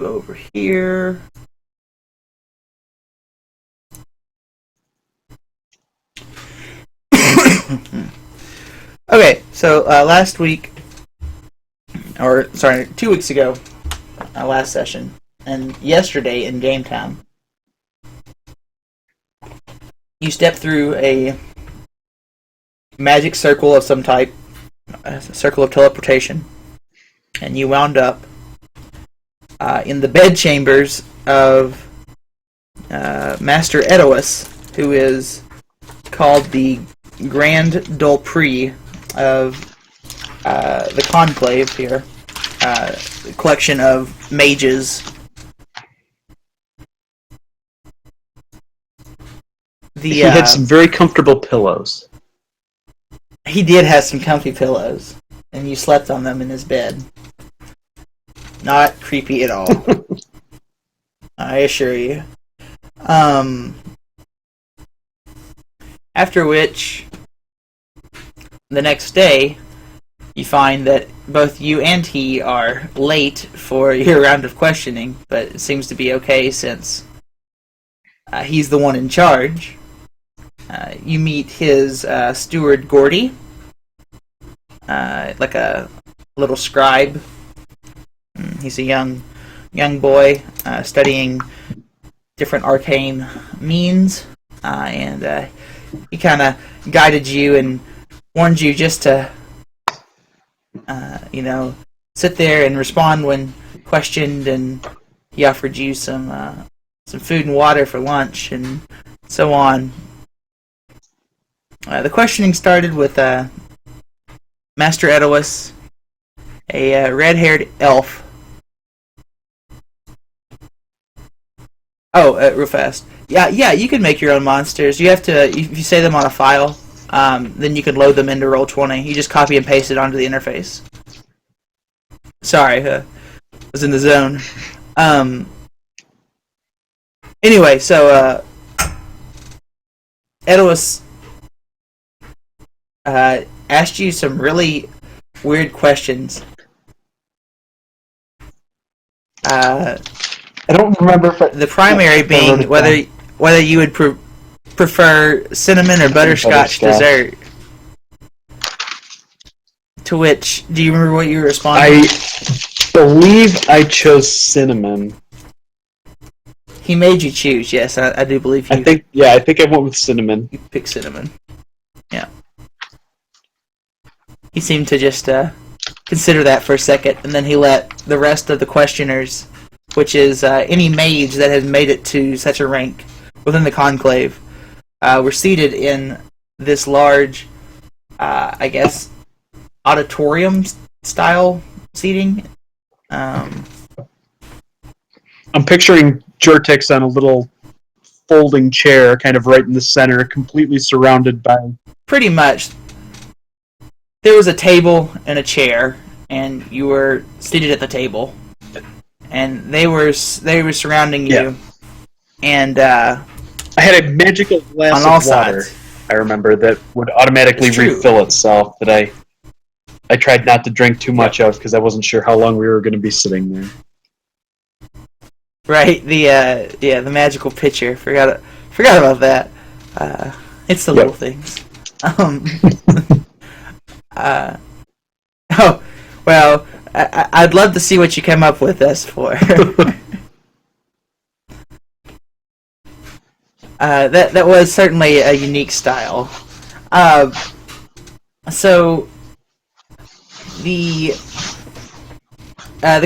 Go over here. Okay, so last week, or sorry, 2 weeks ago, last session, and yesterday in Game Time, you stepped through a magic circle of some type, a circle of teleportation, and you wound up in the bed chambers of Master Edoas, who is called the Grand Dulpree of the Conclave here, collection of mages. He had some very comfortable pillows. He did have some comfy pillows, and you slept on them in his bed. Not creepy at all. I assure you. After which, the next day, you find that both you and he are late for your round of questioning, but it seems to be okay since he's the one in charge. You meet his steward, Gordy, like a little scribe. He's a young boy studying different arcane means, and he kind of guided you and warned you just to, sit there and respond when questioned, and he offered you some food and water for lunch, and so on. The questioning started with Master Edoas, a red-haired elf. Oh, real fast. Yeah, you can make your own monsters. You have to, if you say them on a file, then you can load them into Roll20. You just copy and paste it onto the interface. Sorry, was in the zone. Anyway, so Edoas asked you some really weird questions. I don't remember if the primary being whether you would prefer cinnamon or butterscotch dessert. To which, do you remember what you responded? I believe I chose cinnamon. He made you choose. Yes, I do believe you. I think I went with cinnamon. You picked cinnamon. Yeah. He seemed to just consider that for a second, and then he let the rest of the questioners, which is any mage that has made it to such a rank within the Conclave, were seated in this large, I guess, auditorium-style seating. I'm picturing Jortix on a little folding chair, kind of right in the center, completely surrounded by... Pretty much. There was a table and a chair, and you were seated at the table. And they were surrounding you. Yeah. And I had a magical glass of water, sides. I remember, that would automatically refill itself, that I tried not to drink too much of, because I wasn't sure how long we were going to be sitting there. Right, the magical pitcher. Forgot about that. It's the little things. Oh, well, I'd love to see what you come up with this for. That was certainly a unique style. So the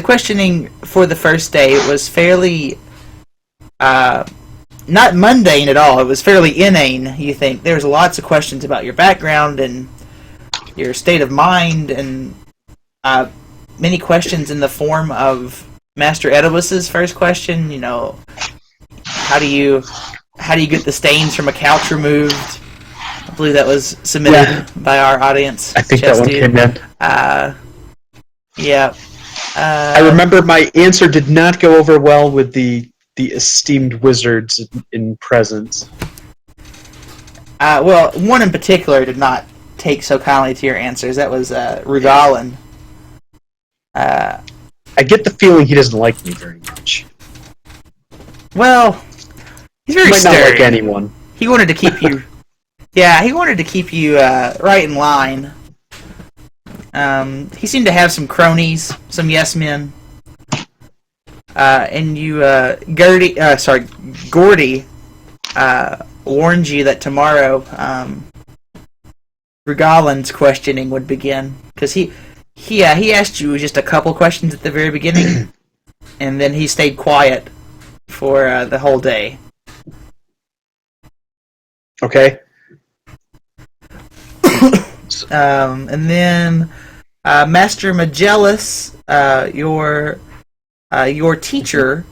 questioning for the first day was fairly not mundane at all. It was fairly inane. You think there's lots of questions about your background and your state of mind, and many questions in the form of Master Edoas's first question. You know, how do you get the stains from a couch removed? I believe that was submitted by our audience. I think that one came in. Yeah. I remember my answer did not go over well with the esteemed wizards in presence. Well, one in particular did not take so kindly to your answers. That was Rugalin. I get the feeling he doesn't like me very much. Well, he's very He might not stern. like anyone. He wanted to keep you. Yeah, he wanted to keep you right in line. He seemed to have some cronies, some yes men. And you, Gordy, warned you that tomorrow, Regalin's questioning would begin, because he asked you just a couple questions at the very beginning, and then he stayed quiet for the whole day. Okay. And then Master Magellas, your teacher,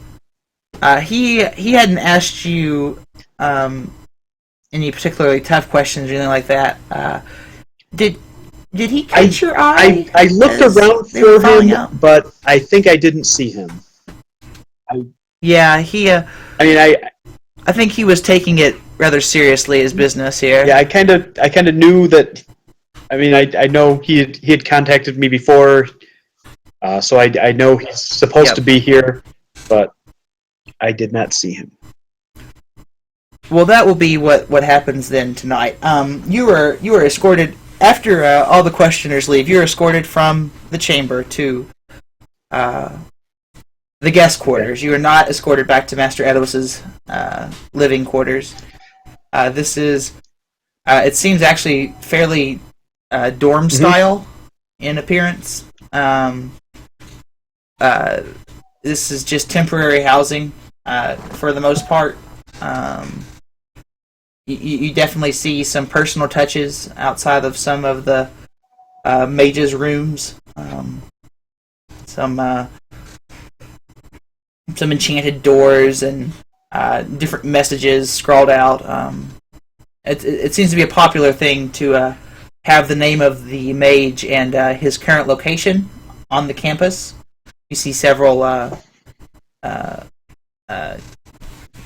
he hadn't asked you any particularly tough questions or anything like that. Did he catch your eye? I looked around for him, but I think I didn't see him. Yeah, he. I think he was taking it rather seriously, his business here. Yeah, I kind of knew that. I mean, I know he had contacted me before, so I know he's supposed to be here, but I did not see him. Well, that will be what happens then tonight. You were escorted after all the questioners leave. You're escorted from the chamber to the guest quarters. You are not escorted back to Master Edos's living quarters. This is, it seems actually fairly dorm style in appearance. This is just temporary housing for the most part. You definitely see some personal touches outside of some of the mages' rooms. Some enchanted doors and different messages scrawled out. It seems to be a popular thing to have the name of the mage and his current location on the campus. You see several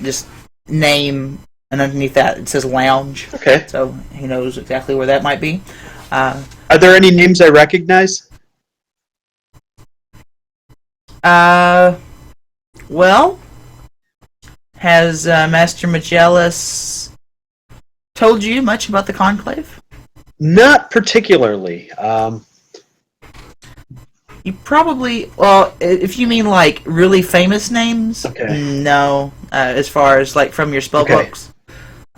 just name, and underneath that it says lounge. Okay. So he knows exactly where that might be. Are there any names I recognize? Well, has Master Magellas told you much about the Conclave? Not particularly. You probably, well, if you mean like really famous names, no. As far as like from your spell books,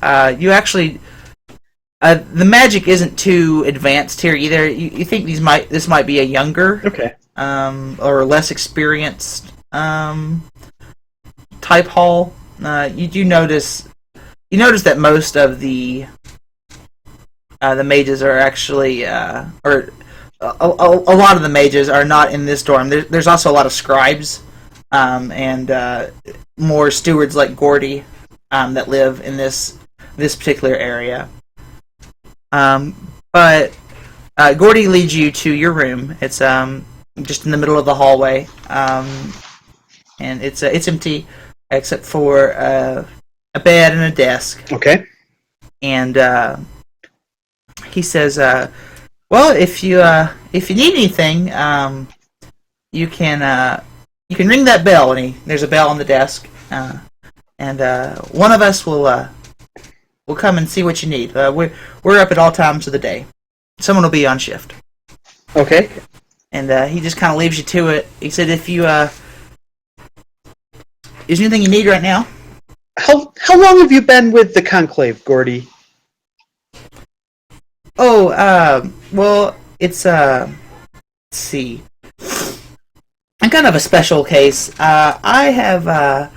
you actually, the magic isn't too advanced here either. You think this might be a younger, or less experienced type hall. You do notice that most of the mages are actually, or a lot of the mages are not in this dorm. There's also a lot of scribes and more stewards like Gordy that live in this particular area. But Gordy leads you to your room. It's just in the middle of the hallway, and it's empty except for a bed and a desk. Okay. And he says, "Well, if you need anything, you can ring that bell." And there's a bell on the desk, and one of us will come and see what you need. We're up at all times of the day. Someone will be on shift. Okay. And he just kind of leaves you to it. He said, "If you is there anything you need right now?" How long have you been with the Conclave, Gordy? Oh, well, it's let's see. I'm kind of a special case. I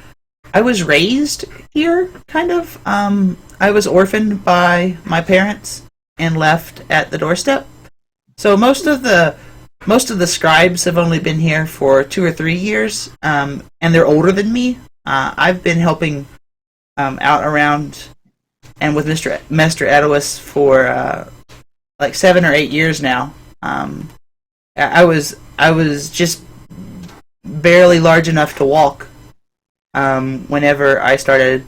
was raised here, kind of. I was orphaned by my parents and left at the doorstep. So most of the scribes have only been here for 2 or 3 years, and they're older than me. I've been helping out around and with Mr. Edois for like 7 or 8 years now. I was just barely large enough to walk whenever I started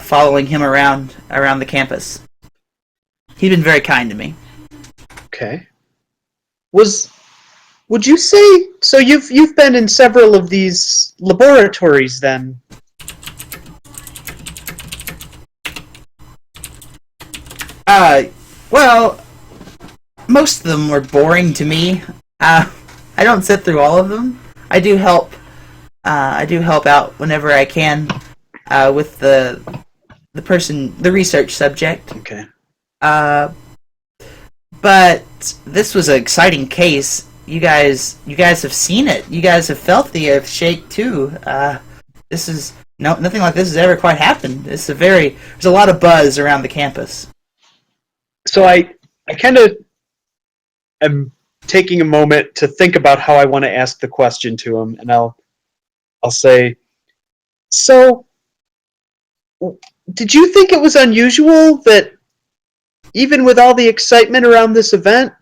following him around the campus. He's been very kind to me. Okay. Was Would you say so? You've been in several of these laboratories, then? Well, most of them were boring to me. I don't sit through all of them. I do help. I do help out whenever I can with the research subject. Okay. But this was an exciting case. You guys have seen it. You guys have felt the earth shake too. This is nothing like this has ever quite happened. There's a lot of buzz around the campus. So I kind of am taking a moment to think about how I want to ask the question to him, and I'll say, so did you think it was unusual that even with all the excitement around this event,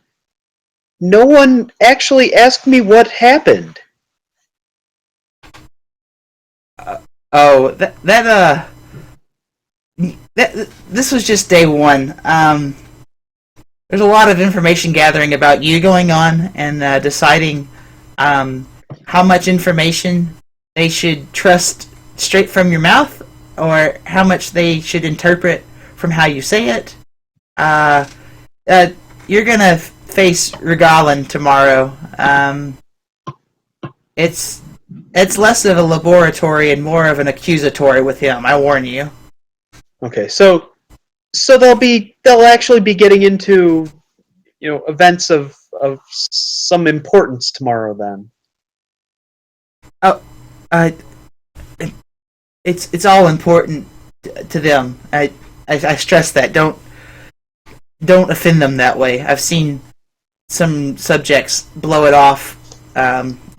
no one actually asked me what happened? This was just day one. There's a lot of information gathering about you going on and deciding how much information they should trust straight from your mouth or how much they should interpret from how you say it. You're gonna face Regalan tomorrow. It's less of a laboratory and more of an accusatory with him. I warn you. Okay, so they'll actually be getting into events of some importance tomorrow then. It's all important to them. I stress that. Don't offend them that way. I've seen some subjects blow it off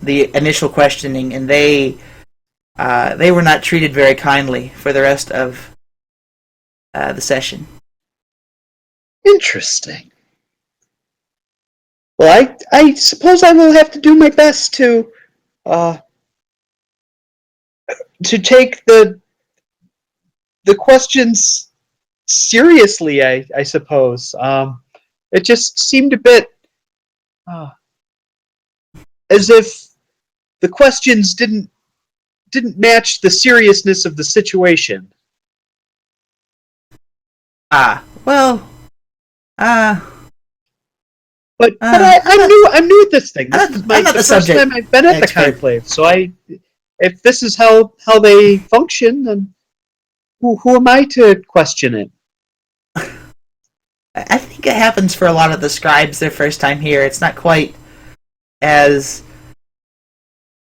the initial questioning, and they were not treated very kindly for the rest of the session. Interesting. Well, I suppose I will have to do my best to take the questions seriously. I suppose it just seemed a bit as if the questions didn't match the seriousness of the situation. But I'm new at this thing. This is the first time I've been at the Conclave, so if this is how they function, then who am I to question it? I think it happens for a lot of the scribes their first time here. It's not quite as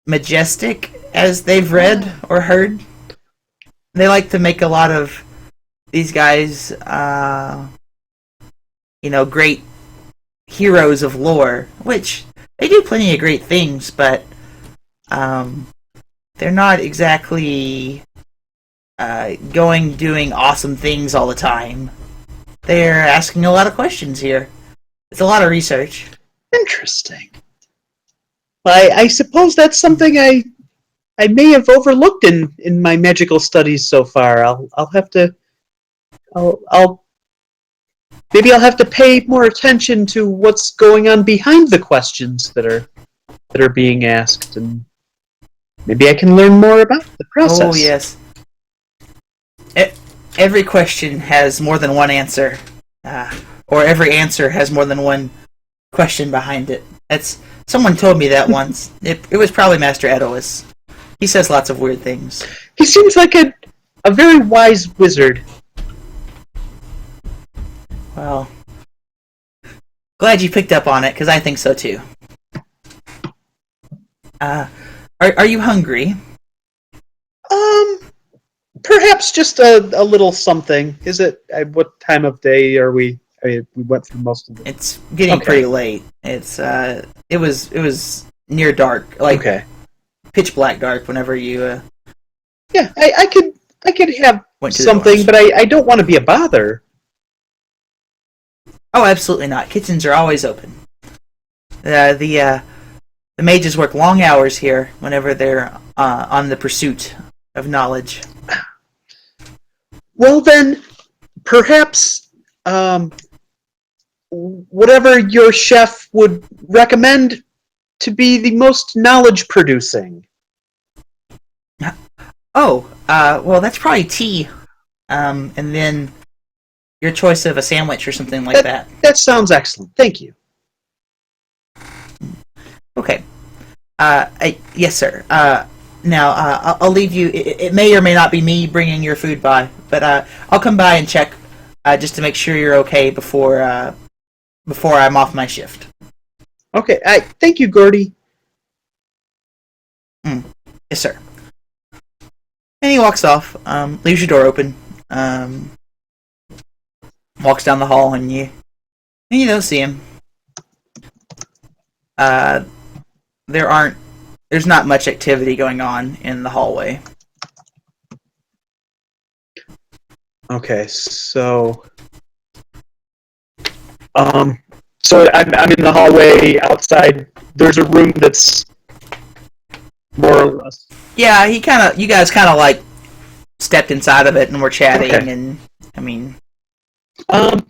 majestic as they've read or heard. They like to make a lot of these guys, great heroes of lore, which they do plenty of great things, but they're not exactly doing awesome things all the time. They're asking a lot of questions here. It's a lot of research. Interesting. I suppose that's something I may have overlooked in my magical studies so far. I'll have to maybe I'll have to pay more attention to what's going on behind the questions that are being asked, and maybe I can learn more about the process. Oh yes. Every question has more than one answer, or every answer has more than one question behind it. Someone told me that once. It was probably Master Edois. He says lots of weird things. He seems like a very wise wizard. Well, glad you picked up on it, because I think so too. Are you hungry? Perhaps just a little something. Is it? What time of day are we? I mean, we went through most of it. It's getting pretty late. It was near dark, like pitch black dark. Whenever you. Yeah, I could have something, but I don't want to be a bother. Oh, absolutely not. Kitchens are always open. The mages work long hours here whenever they're on the pursuit of knowledge. Well then, perhaps whatever your chef would recommend to be the most knowledge producing? Oh, well, that's probably tea. And then your choice of a sandwich or something like that. That sounds excellent. Thank you. Okay. Yes, sir. Now, I'll leave you. It may or may not be me bringing your food by, but I'll come by and check just to make sure you're okay before I'm off my shift. Okay. Thank you, Gordy. Yes, sir. And he walks off. Leaves your door open. Walks down the hall, and you don't see him. There's not much activity going on in the hallway. Okay, so so I'm in the hallway outside. There's a room that's more or less. Yeah, you guys kind of like stepped inside of it and were chatting, Okay. and I mean, I'll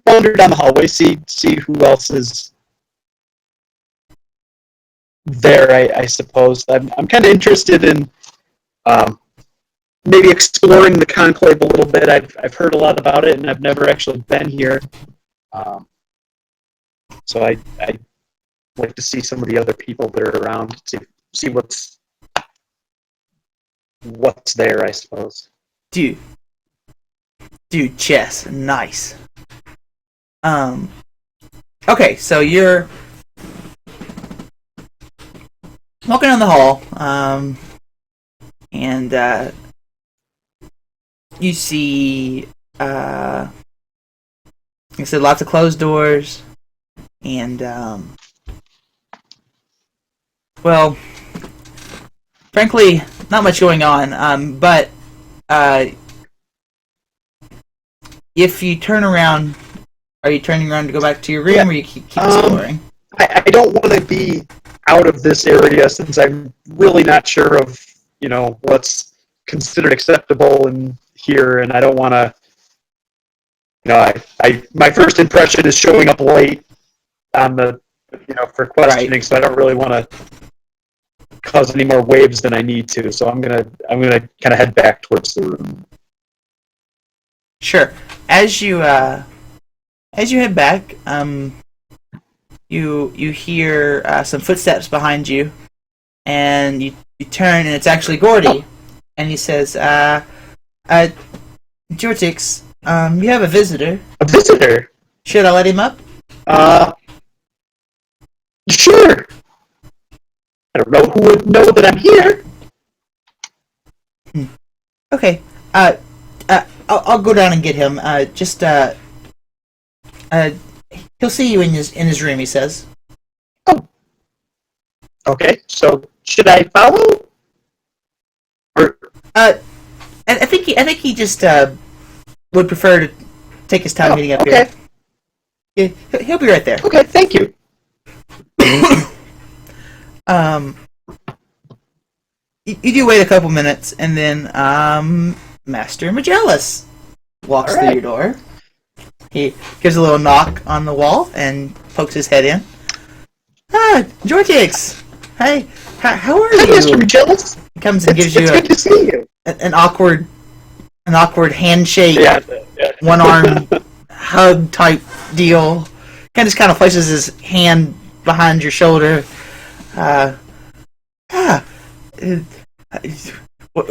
wander down the hallway, see who else is there. I suppose I'm kind of interested in maybe exploring the conclave a little bit. I've heard a lot about it, and I've never actually been here. So I like to see some of the other people that are around, see what's there, I suppose. dude, chess, nice. Okay, so you're walking down the hall, and you see, like I said, lots of closed doors, and well, frankly, not much going on. But if you turn around, are you turning around to go back to your room, or you keep exploring? I don't want to be out of this area since I'm really not sure of what's considered acceptable in here, and I don't want to. My first impression is showing up late on the for questioning, right. So I don't really want to cause any more waves than I need to. So I'm gonna kind of head back towards the room. Sure. As you head back, you hear some footsteps behind you, and you turn, and it's actually Gordy, and he says, Jortix, you have a visitor. A visitor? Should I let him up? Sure. I don't know who would know that I'm here. Okay. I'll go down and get him. He'll see you in his room, he says. Oh. Okay. So should I follow? Or I think he just would prefer to take his time getting up here. Yeah, he'll be right there. Okay, thank you. You do wait a couple minutes, and then Master Magellas walks through your door. He gives a little knock on the wall and pokes his head in. Jortix! Hey, how are you? Hi, Mr. Magellas. He comes and gives you good to see you. An awkward handshake, yeah. one arm hug type deal. Just kind of places his hand behind your shoulder. What do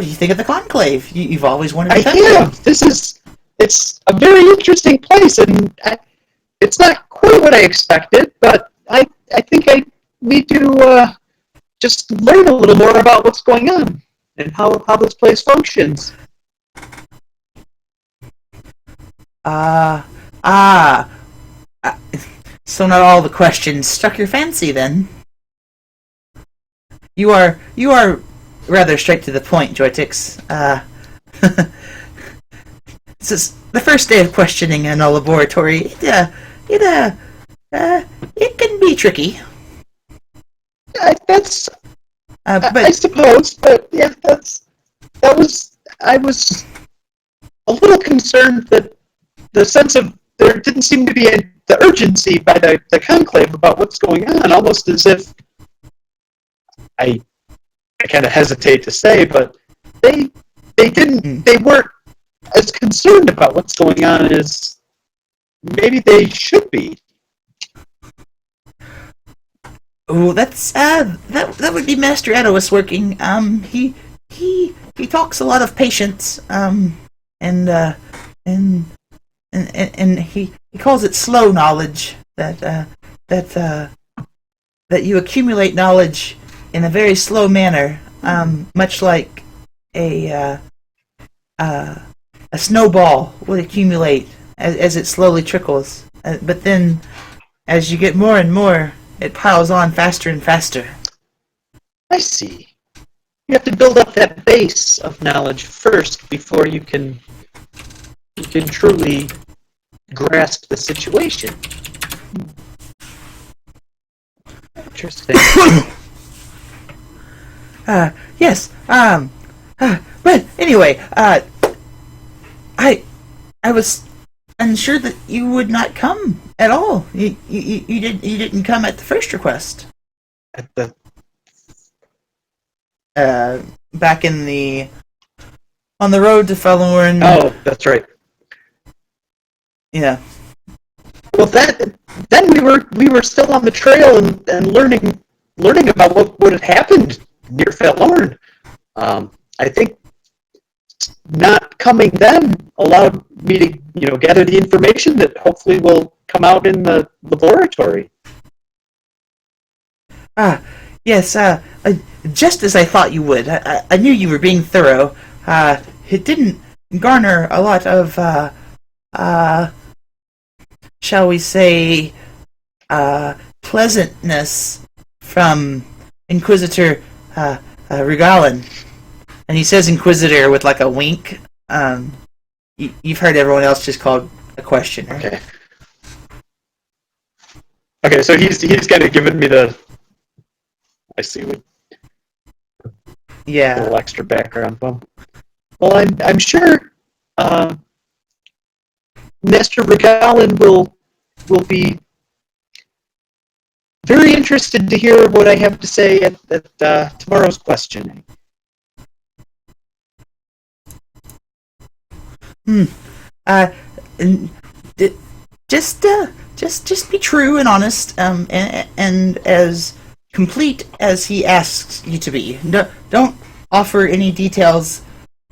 you think of the conclave? You've always wanted to come here. It's a very interesting place, and it's not quite what I expected, but I think I need to just learn a little more about what's going on and how this place functions. So not all the questions struck your fancy, then? You are rather straight to the point, Jortix. This is the first day of questioning in a laboratory. It can be tricky. But I suppose, but yeah, I was a little concerned that the sense of there didn't seem to be the urgency by the conclave about what's going on, almost as if I kind of hesitate to say, but they weren't as concerned about what's going on as maybe they should be. Oh, that's that would be Master Edois working. He talks a lot of patience. And he calls it slow knowledge. That you accumulate knowledge in a very slow manner, much like a snowball would accumulate as it slowly trickles. But then, as you get more and more, it piles on faster and faster. I see. You have to build up that base of knowledge first before you can truly grasp the situation. Interesting. Yes. But anyway, I was unsure that you would not come at all. You didn't come at the first request. At the Back on the road to Felorn. Oh, that's right. Yeah. Well, then we were still on the trail and learning about what would have happened near Felorn. I think not coming then allowed me to gather the information that hopefully will come out in the laboratory. Yes, just as I thought you would. I knew you were being thorough. It didn't garner a lot of, shall we say, pleasantness from Inquisitor Regalin. And he says Inquisitor with like a wink. You've heard everyone else just called a questioner. Okay. Okay, so he's kind of given me the. I see. Yeah. A little extra background. Well, I'm sure Master Regalin will be very interested to hear what I have to say at tomorrow's questioning. Just be true and honest, and as complete as he asks you to be. Don't offer any details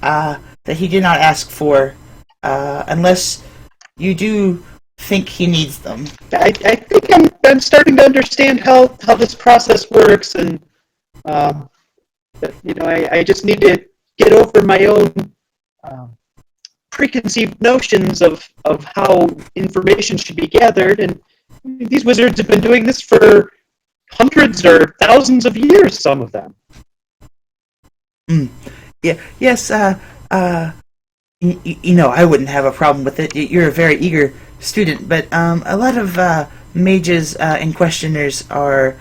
that he did not ask for, unless you do think he needs them. I think I'm starting to understand how this process works, and I just need to get over my own preconceived notions of how information should be gathered, and these wizards have been doing this for hundreds or thousands of years, some of them. Yeah. Yes. I wouldn't have a problem with it. You're a very eager student, but a lot of mages and questioners are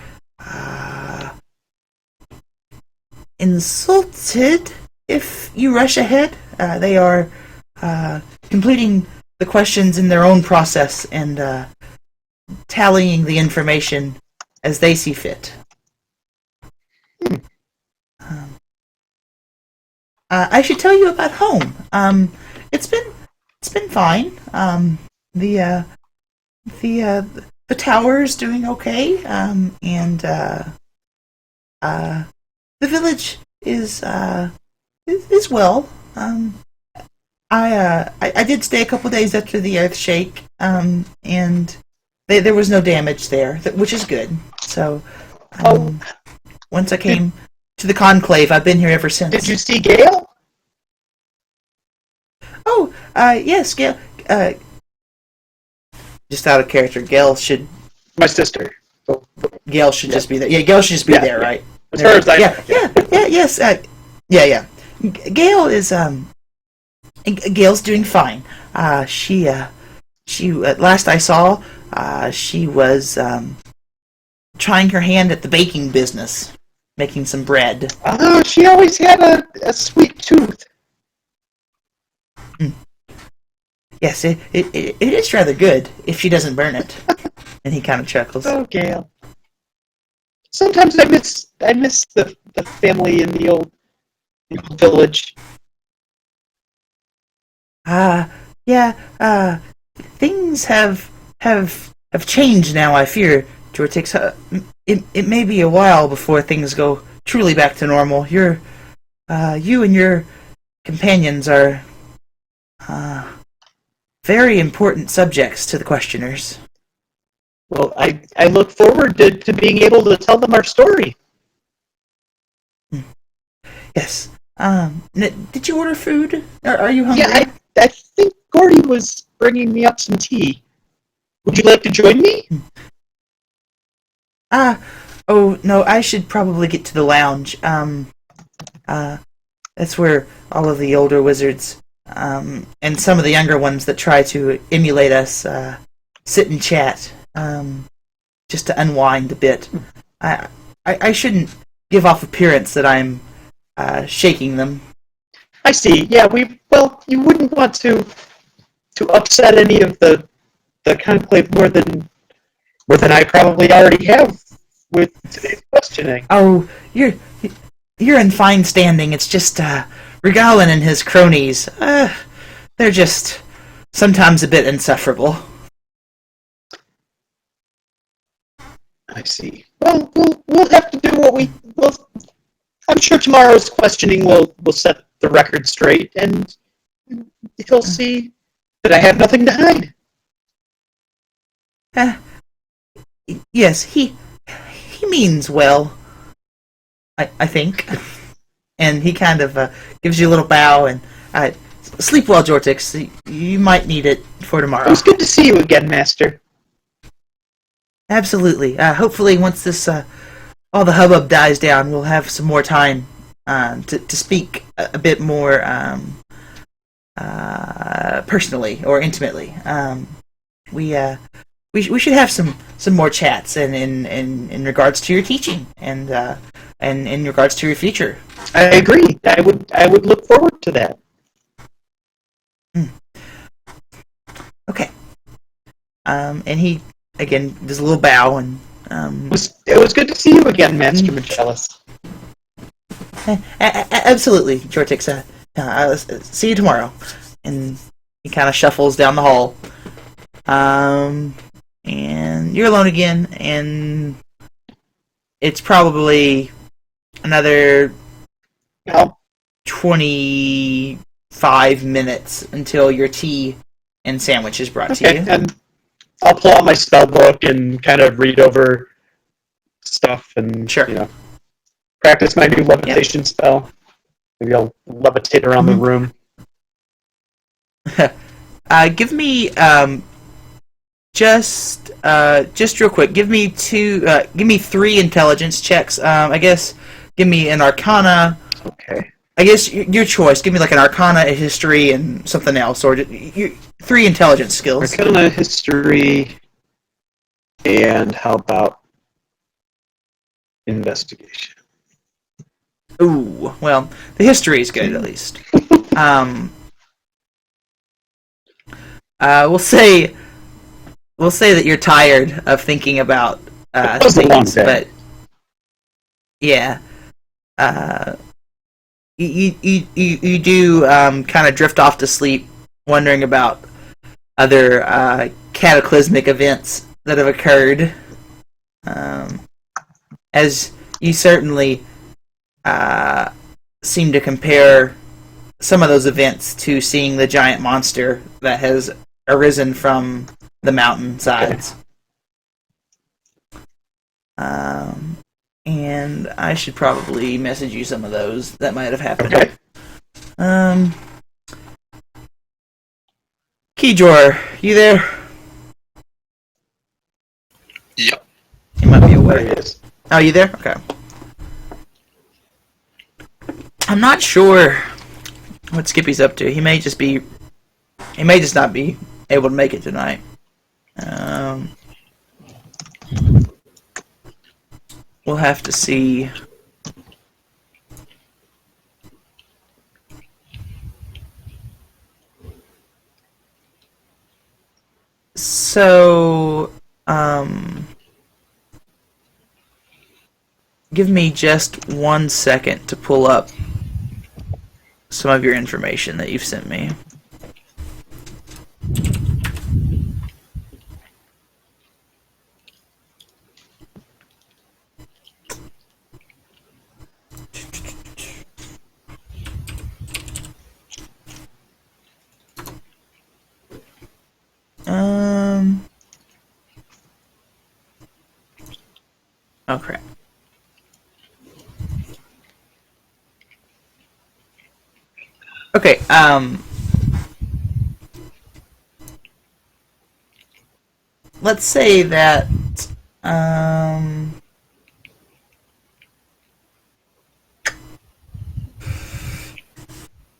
insulted if you rush ahead. They are completing the questions in their own process and tallying the information as they see fit. I should tell you about home. It's been fine. The tower's doing okay, and the village is well. I did stay a couple days after the earthshake, and there was no damage there, which is good. So, once I came to the Conclave, I've been here ever since. Did you see Gale? Oh, yes, Gale. Just out of character, Gale should. My sister. Gale should just be there. Yeah, Gale should just be there, right? As far as I know. Yes. Gale is Gale's doing fine. She at last I saw, she was trying her hand at the baking business, making some bread. Oh, she always had a sweet tooth. Yes, it is rather good if she doesn't burn it. And he kind of chuckles. Oh, Gale. Sometimes I miss the family in the old village. Yeah, things have changed now, I fear, Jortix. It may be a while before things go truly back to normal. You and your companions are, very important subjects to the questioners. Well, I look forward to being able to tell them our story. Yes. Did you order food? Are you hungry? Yeah, I think Gordy was bringing me up some tea. Would you like to join me? Ah, oh no, I should probably get to the lounge. That's where all of the older wizards, and some of the younger ones that try to emulate us, sit and chat, just to unwind a bit. I shouldn't give off appearance that I'm, shaking them. I see. Yeah, you wouldn't want to upset any of the conclave more than I probably already have with today's questioning. Oh, you're in fine standing. It's just, Regalin and his cronies. They're just sometimes a bit insufferable. I see. Well, we'll have to do what we will. I'm sure tomorrow's questioning will set the record straight, and he'll see that I have nothing to hide. Uh, yes, he means well. I think. And he kind of, gives you a little bow and, sleep well, Jortix. You might need it for It tomorrow. was good to see you again, Master. Absolutely. Hopefully, once this, all the hubbub dies down, we'll have some more time, to speak a bit more, personally or intimately. We should have some more chats in regards to your teaching and in regards to your future. I agree. I would look forward to that. Okay. And he again does a little bow and It was good to see you again, Master Magellas. Absolutely, Jortix. I'll see you tomorrow. And he kind of shuffles down the hall. And you're alone again, and it's probably another No. 25 minutes until your tea and sandwich is brought to Okay, you. and I'll pull out my spell book and kind of read over stuff and Sure. practice my new levitation spell. Maybe I'll levitate around the room. Give me just real quick. Give me three intelligence checks. I guess give me an Arcana. Okay. I guess your choice. Give me like an Arcana, a History, and something else, or three intelligence skills. Arcana, history, and how about investigation? Ooh, well, the history is good at least. We'll say that you're tired of thinking about was a long things, day. but yeah, you do kind of drift off to sleep, wondering about other cataclysmic events that have occurred, as you certainly seem to compare some of those events to seeing the giant monster that has arisen from the mountainsides. And I should probably message you some of those that might have happened. Okay. Keyjor, you there? Yep. He might be There away. he is. Oh, you there? Okay. I'm not sure what Skippy's up to. He may just not be able to make it tonight. We'll have to see. So, give me just 1 second to pull up some of your information that you've sent me. Oh crap. Okay, let's say that, um,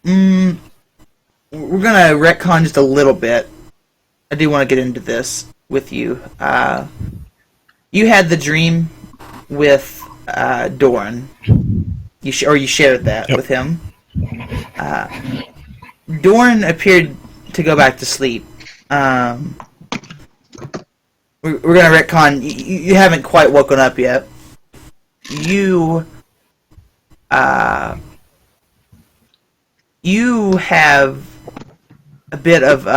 we're gonna retcon just a little bit. I do want to get into this with you. You had the dream with Doran. You shared that with him. Doran appeared to go back to sleep. We're gonna retcon. You haven't quite woken up yet. You have a bit of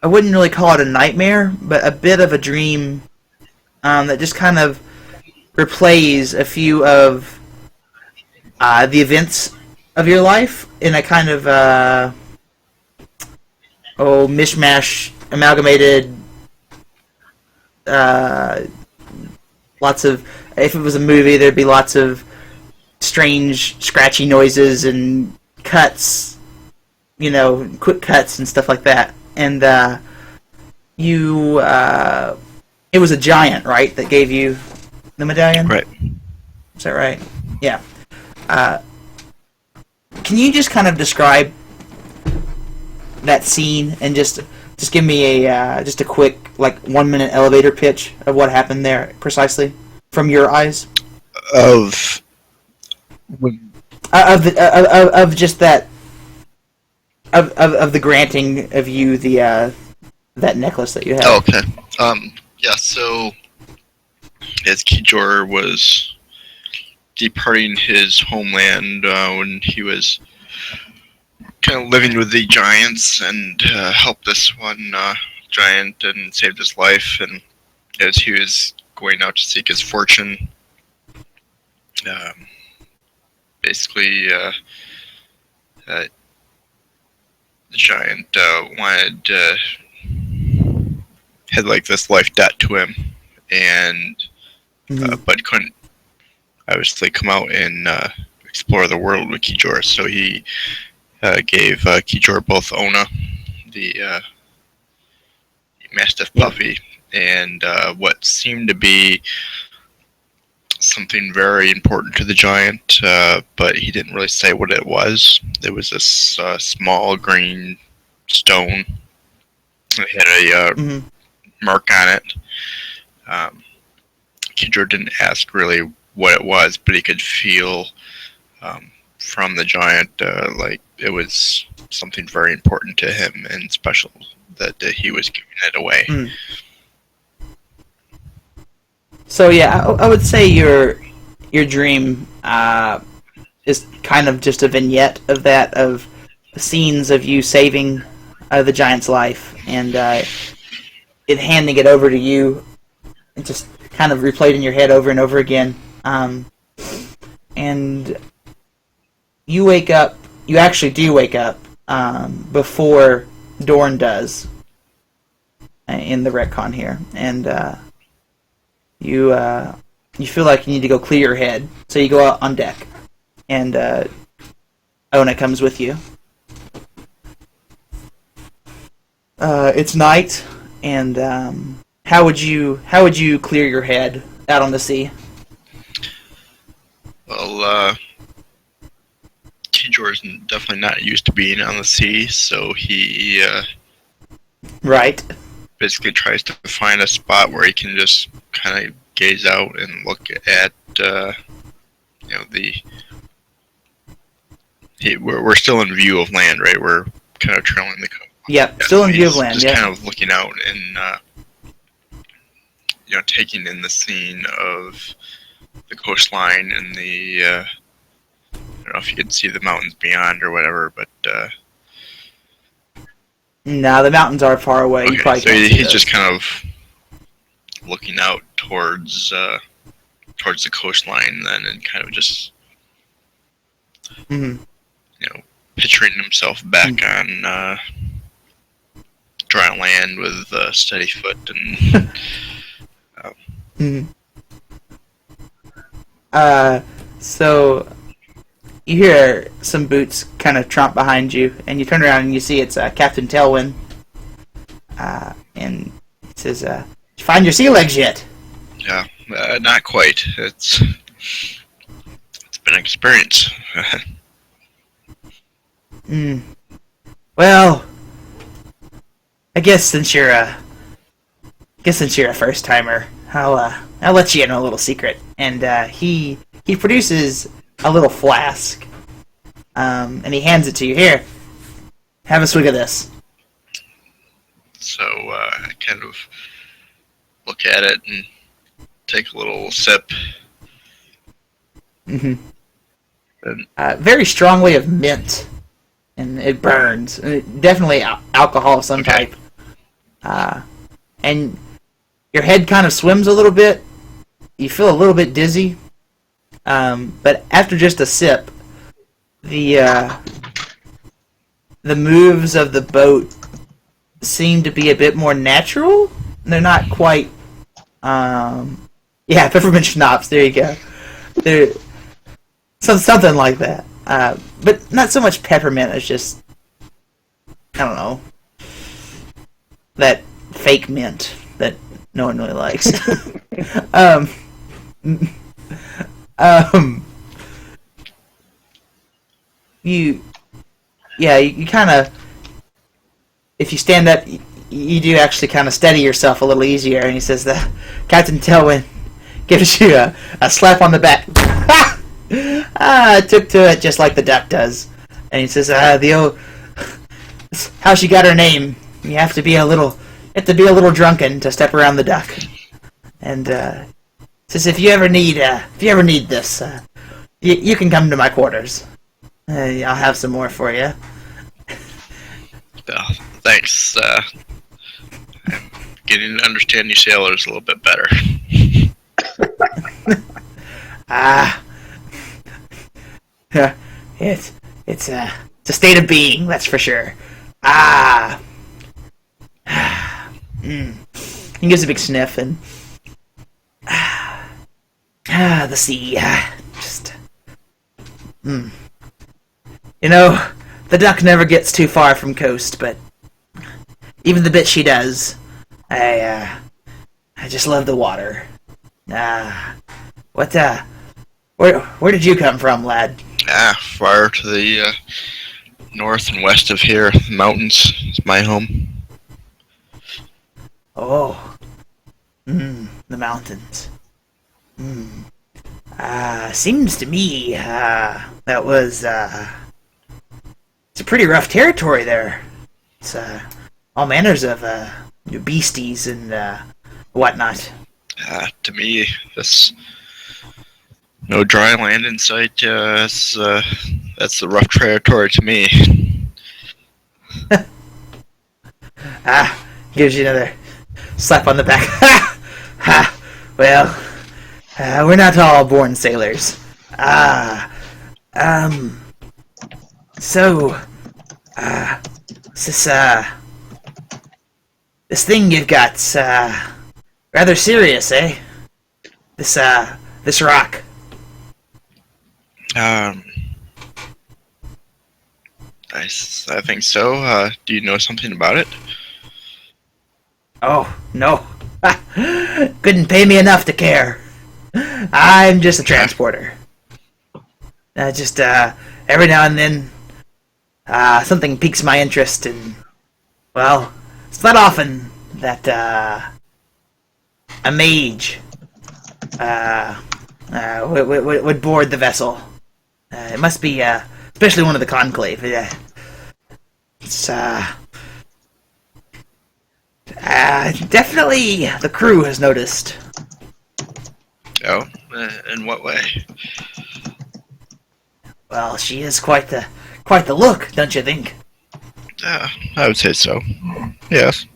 I wouldn't really call it a nightmare, but a bit of a dream that just kind of replays a few of the events of your life in a kind of mishmash, amalgamated. Lots of. If it was a movie, there'd be lots of strange, scratchy noises and cuts. Quick cuts and stuff like that. And it was a giant, right, that gave you the medallion? Right. Is that right? Yeah. Can you just kind of describe that scene and just give me just a quick 1 minute elevator pitch of what happened there precisely from your eyes? Of Just that of the granting of you the that necklace that you have. Oh, okay. Yeah, so as Kijor was departing his homeland when he was kind of living with the giants and helped this one giant and saved his life, and as he was going out to seek his fortune, basically the giant had this life debt to him, and but couldn't obviously come out and explore the world with Kijor, so he gave Kijor both Ona, the Mastiff puppy, and what seemed to be something very important to the giant, but he didn't really say what it was. There was this small green stone. It had a mark on it. Kijor didn't ask really what it was, but he could feel from the giant like it was something very important to him and special that he was giving it away. So yeah, I would say your dream is kind of just a vignette of that, of scenes of you saving the giant's life and it handing it over to you, and just kind of replayed in your head over and over again. And you wake up. You actually do wake up before Dorn does in the retcon here, and you feel like you need to go clear your head, so you go out on deck, and Ona comes with you. It's night, and how would you clear your head out on the sea? Well, Kijor's definitely not used to being on the sea, so he Right. basically tries to find a spot where he can just kind of gaze out and look at we're still in view of land, right? We're kind of trailing the Yep, still in he's view of land. just Yeah. kind of looking out and taking in the scene of the coastline and the I don't know if you could see the mountains beyond or whatever, but No, the mountains are far away. You okay, probably so can't see he's those. just kind of looking out towards the coastline then, and kind of just Mhm. picturing himself back on dry land with a steady foot and Mhm. So you hear some boots kind of tromp behind you, and you turn around and you see it's Captain Tailwind. And it says, "Did you find your sea legs yet?" yeah, not quite. It's been an experience. Hmm. Well, I guess since you're a first timer, I'll let you in on a little secret. And he produces a little flask, and he hands it to you. Here, have a swig of this. So I kind of look at it and take a little sip. Mm-hmm. And Very strongly of mint, and it burns. And definitely alcohol of some Okay. type. And your head kind of swims a little bit. You feel a little bit dizzy. But after just a sip, the moves of the boat seem to be a bit more natural. They're not quite. Yeah, peppermint schnapps. There you go. They're something like that. But not so much peppermint as just, I don't know, that fake mint that no one really likes. um, you kind of, if you stand up, you do actually kind of steady yourself a little easier. And he says that Captain Tailwind gives you a slap on the back. Took to it just like the duck does. And he says, the old, how she got her name. You have to be a little drunken to step around the duck. And says if you ever need this, you can come to my quarters. I'll have some more for you. Thanks. I'm getting to understand you sailors a little bit better. It's a state of being, that's for sure. He gives a big sniff and the sea, just You know, the duck never gets too far from coast, but even the bit she does, I just love the water. Where did you come from, lad? Far to the north and west of here, the mountains is my home. Oh, the mountains. Seems to me that was it's a pretty rough territory there. It's all manners of beasties and whatnot. To me, this no dry land in sight. That's the rough territory to me. Gives you another slap on the back. Well, we're not all born sailors. So, this thing you've got's rather serious, eh? This rock. I think so. Do you know something about it? Oh, no. Couldn't pay me enough to care. I'm just a transporter. Just every now and then, something piques my interest, and, well, it's not often that a mage would board the vessel. It must be, especially one of the conclave. It's Definitely the crew has noticed. Oh, in what way? Well, she is quite the look, don't you think? Yeah, I would say so. Yes.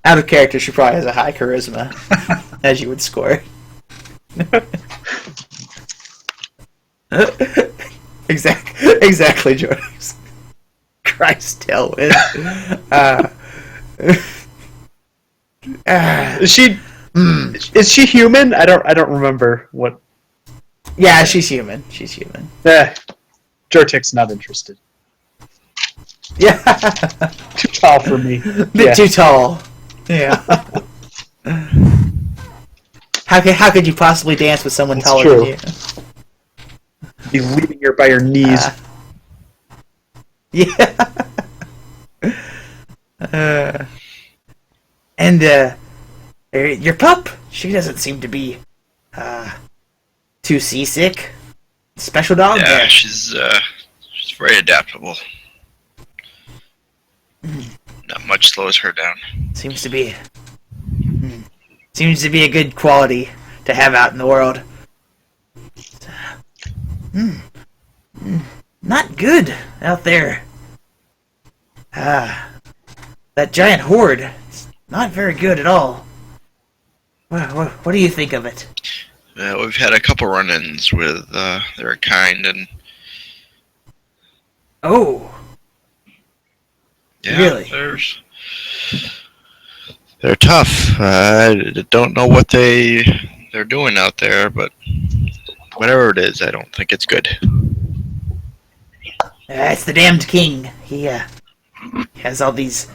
Out of character, she probably has a high charisma, as you would score. Exactly, Jordan. Christ, Tailwind. Is she human? I don't remember what. Yeah, she's human. She's human. Jortik's not interested. Yeah. Too tall for me. Bit too tall. Yeah. How could you possibly dance with someone That's taller true. than you? Be leading her by her knees. Yeah. And your pup, she doesn't seem to be too seasick. Special dog. Yeah, there. she's very adaptable. Not much slows her down. Seems to be a good quality to have out in the world. Not good out there. That giant horde. It's not very good at all. What do you think of it? We've had a couple run-ins with their kind, and Oh, yeah, really? they're tough. I don't know what they're doing out there, but whatever it is, I don't think it's good. It's the damned king. He has all these.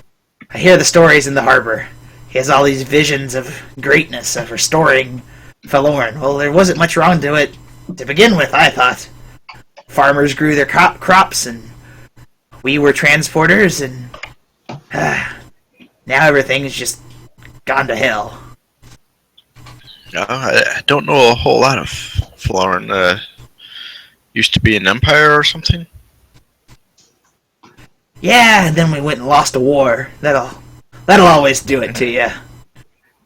I hear the stories in the harbor. He has all these visions of greatness, of restoring Falorn. Well, there wasn't much wrong to it to begin with, I thought. Farmers grew their crops, and we were transporters, and now everything's just gone to hell. No, I don't know a whole lot of Florin. Used to be an empire or something. Yeah, and then we went and lost a war. That'll always do it to you.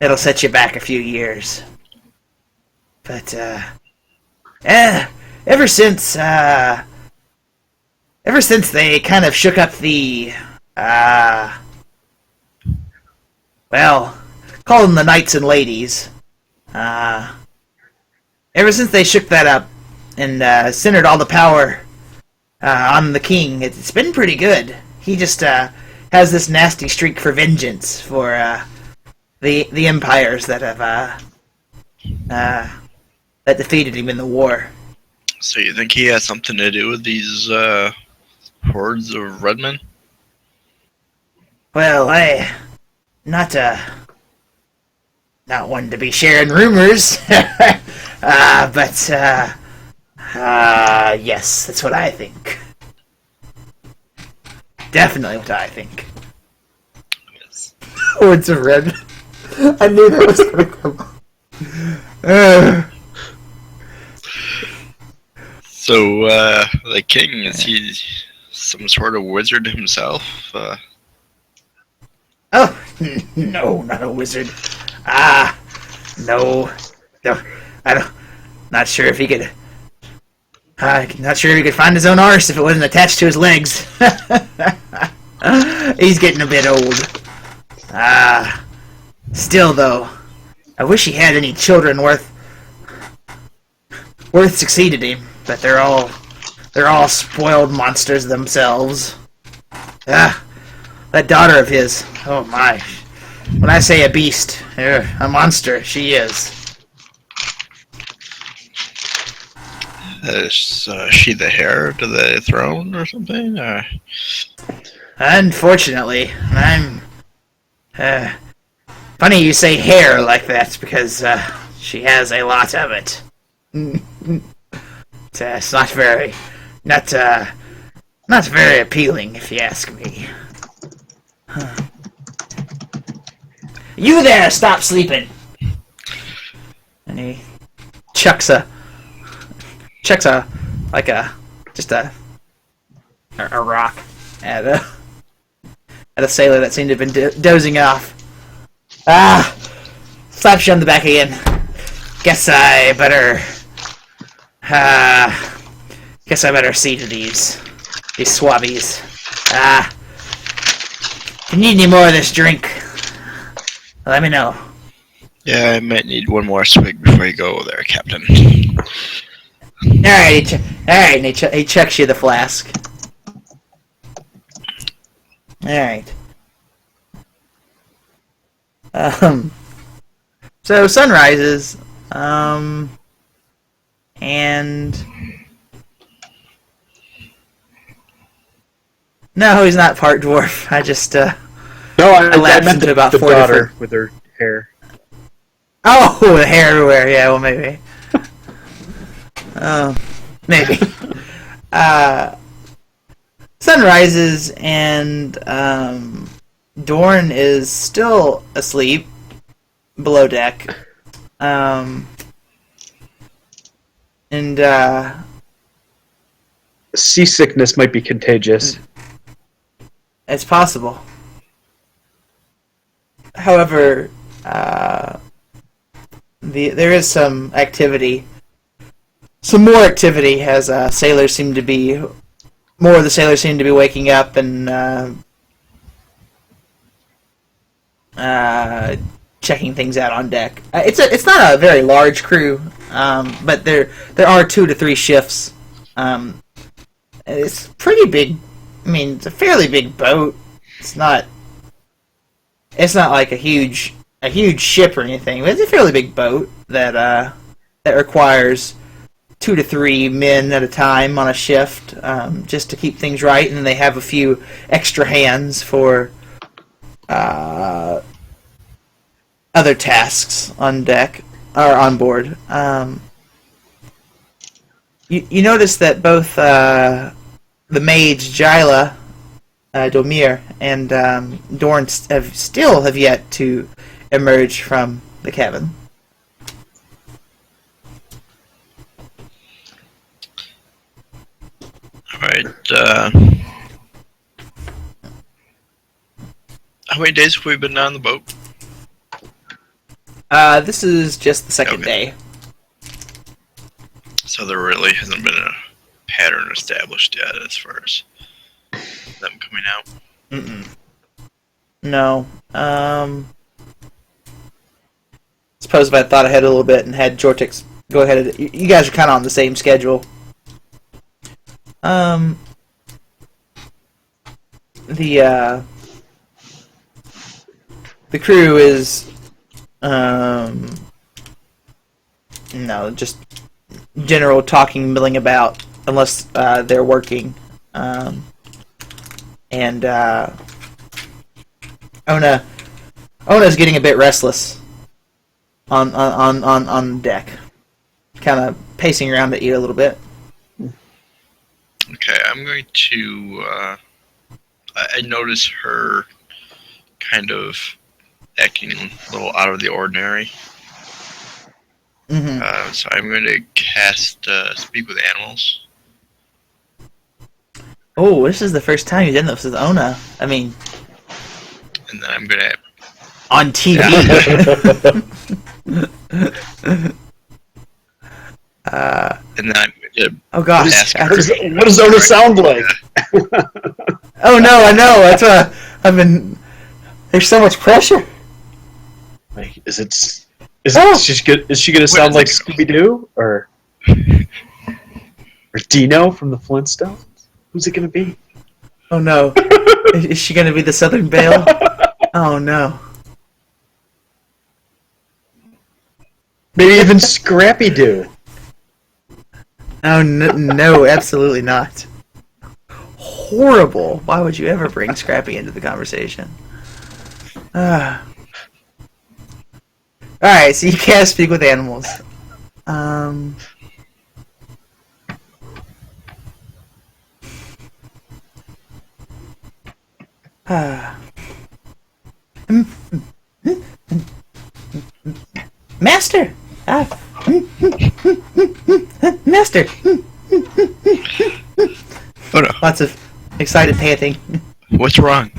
It'll set you back a few years. But ever since they kind of shook up the well, call them the knights and ladies. Ever since they shook that up and centered all the power on the king, it's been pretty good. He just has this nasty streak for vengeance for the empires that have that defeated him in the war. So you think he has something to do with these hordes of redmen? Well, not one to be sharing rumors, but yes, that's what I think. Definitely what I think. Yes. Hordes of red. I knew that was going to come up. So the king, is he some sort of wizard himself? Oh, no, not a wizard. No, I don't. Not sure if he could. Not sure if he could find his own arse if it wasn't attached to his legs. He's getting a bit old. Still though, I wish he had any children worth succeeded him, but they're all spoiled monsters themselves. That daughter of his, oh my. When I say a beast, a monster, she is. Is she the heir to the throne or something? Unfortunately, I'm... funny you say hair like that, because she has a lot of it. It's not very... Not very appealing, if you ask me. You there! Stop sleeping! And he chucks like just a rock at at a sailor that seemed to have been dozing off. Ah! Slaps you on the back again. Guess I better see to these swabbies. If you need any more of this drink, let me know. Yeah, I might need one more swig before you go there, Captain. Alright, and he chucks you the flask. Alright. So sun rises, and no, he's not part dwarf. I just No, I lapsed meant into about the 4 daughter different. with her hair. Oh, the hair everywhere. Yeah, well, maybe. Maybe. Sun rises, and Dorn is still asleep below deck. Seasickness might be contagious. It's possible. However, there is some activity. Some more activity as more of the sailors seem to be waking up and checking things out on deck. It's not a very large crew, but there are 2 to 3 shifts. It's pretty big. I mean, it's a fairly big boat. It's not like a huge ship or anything, but it's a fairly big boat that requires 2 to 3 men at a time on a shift, just to keep things right, and then they have a few extra hands for other tasks on deck or on board. You notice that both the mage Jyla, Domir, and Dorn have yet to emerge from the cabin. Alright, how many days have we been on the boat? This is just the second day. So there really hasn't been a pattern established yet as far as them coming out? No. Suppose if I thought ahead a little bit and had Jortix go ahead, you guys are kind of on the same schedule. The crew is just general talking, milling about, unless they're working. And Ona's getting a bit restless on deck, kind of pacing around at you a little bit. Okay, I'm going to. I notice her kind of acting a little out of the ordinary. Mm-hmm. So I'm going to cast Speak with Animals. Oh, this is the first time you've done this with Ona. I mean, And then I'm going to. on TV. And then I'm going to. Oh gosh. Ask her. What does Ona sound like? Oh no, I know. That's why I've been. There's so much pressure. Like, is she gonna sound like Scooby Doo or Dino from the Flintstones? Who's it gonna be? Oh no. Is she going to be the Southern Belle? Oh no. Maybe even Scrappy Doo. Oh no, absolutely not. Horrible. Why would you ever bring Scrappy into the conversation? Alright, so you can't speak with animals. Master! Master! Oh no. Lots of excited panting. What's wrong?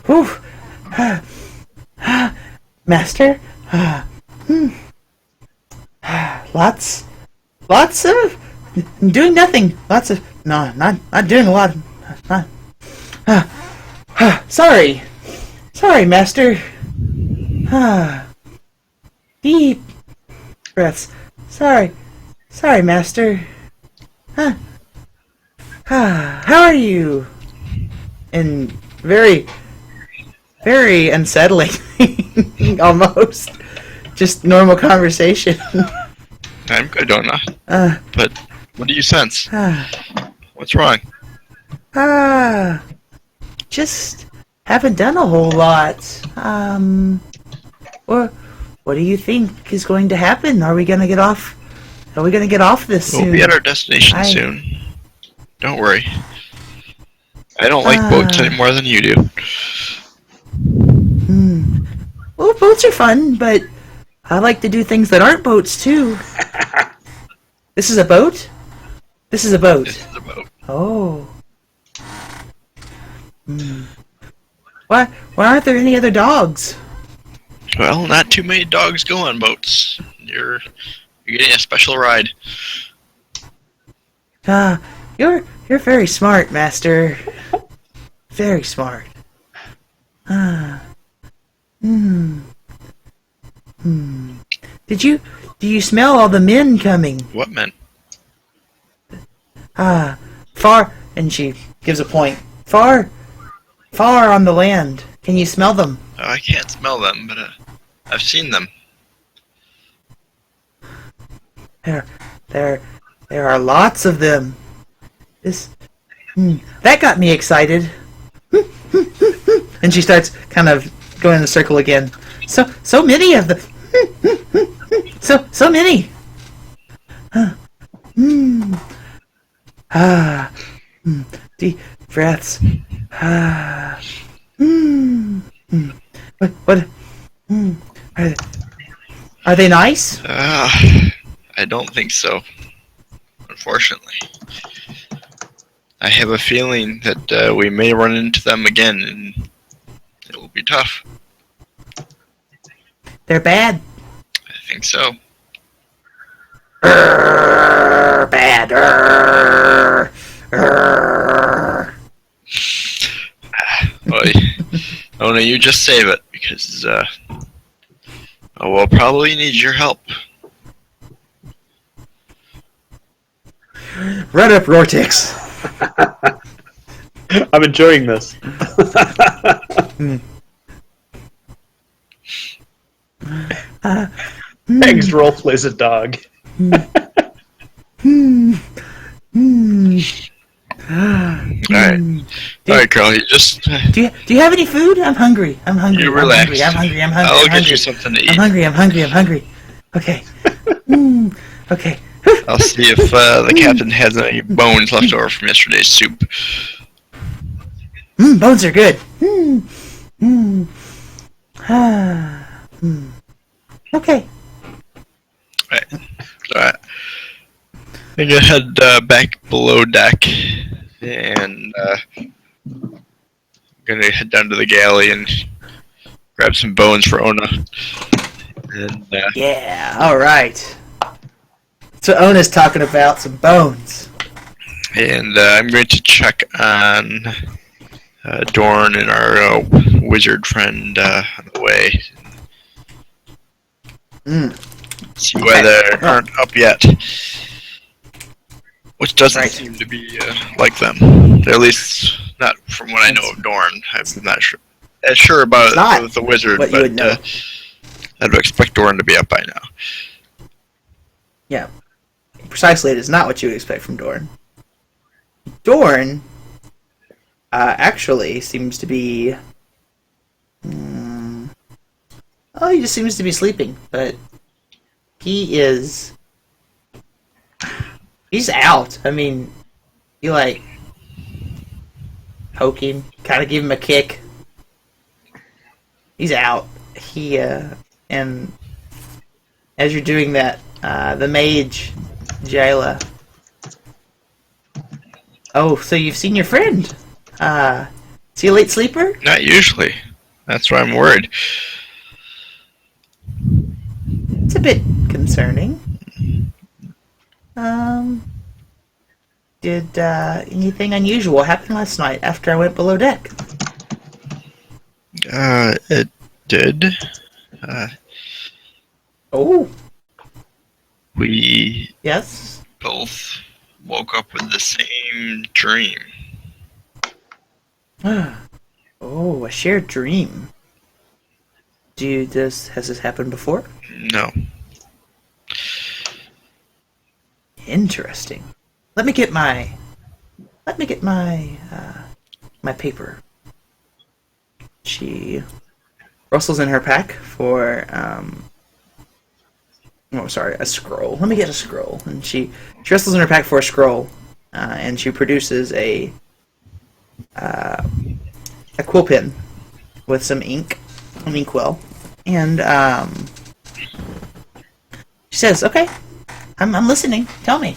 Whew. Master? Lots of doing nothing. Lots of no, not doing a lot. Sorry, Master. Deep breaths. Sorry, Master. How are you? And very unsettling. Almost. Just normal conversation. I'm good, Ona. But what do you sense? What's wrong? Just haven't done a whole lot. What do you think is going to happen? Are we gonna get off? Are we gonna get off this soon? We'll be at our destination soon. Don't worry. I don't like boats any more than you do. Well, boats are fun, but I like to do things that aren't boats too. This is a boat? This is a boat. This is a boat. Oh. Why aren't there any other dogs? Well, not too many dogs go on boats. You're getting a special ride. You're very smart, Master. Very smart. Do you smell all the men coming? What men? Far, and she gives a point. Far on the land. Can you smell them? Oh, I can't smell them, but I've seen them. There are lots of them. That got me excited. And she starts kind of going in a circle again. So many of them. So many. Deep breaths. What? Are they nice? I don't think so. Unfortunately. I have a feeling that we may run into them again, and it will be tough. They're bad. I think so. Bad. Boy, Ona, you just save it, because we'll probably need your help. Run up, Rortix. I'm enjoying this. Eggs roleplays a dog. Alright, Carl, you just... Do you have any food? I'm hungry. You relax. I'm hungry. I'll get you something to eat. I'm hungry. Okay. Okay. I'll see if the captain has any bones left over from yesterday's soup. Bones are good. Okay. Alright. I'm gonna head back below deck, and gonna head down to the galley and grab some bones for Ona. And yeah, alright. So Ona's talking about some bones. And I'm going to check on Dorn and our wizard friend on the way. See why they aren't up yet. Which doesn't seem to be like them. At least not from what I know of Dorn. I'm not sure about the wizard, but I'd expect Dorn to be up by now. Yeah. Precisely, it is not what you would expect from Dorn. Dorn actually seems to be... he just seems to be sleeping, but he's out. I mean, you poke him, kind of give him a kick. He's out. And as you're doing that, the mage, Jayla, Oh, so you've seen your friend. Is he a late sleeper? Not usually. That's why I'm worried. It's a bit concerning. Did anything unusual happen last night after I went below deck? It did. Oh, We yes. both woke up with the same dream. Oh, a shared dream. Has this happened before? No. Interesting. Let me get my my paper. She rustles in her pack for a scroll. Let me get a scroll. And she rustles in her pack for a scroll, and she produces a quill pen with some ink, an inkwell, and she says, "Okay, I'm listening. Tell me.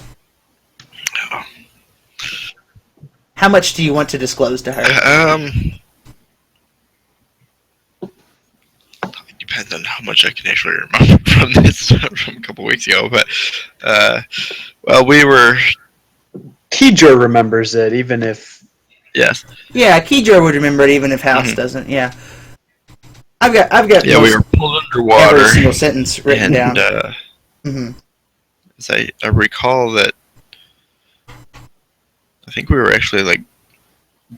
How much do you want to disclose to her?" Depends on how much I can actually remember from this from a couple weeks ago. But well, we were Kijor remembers it, even if yes, Yeah, Kijor would remember it even if House doesn't. Yeah, I've got yeah, we were pulled underwater. every single sentence written and, down. As I recall that I think we were actually like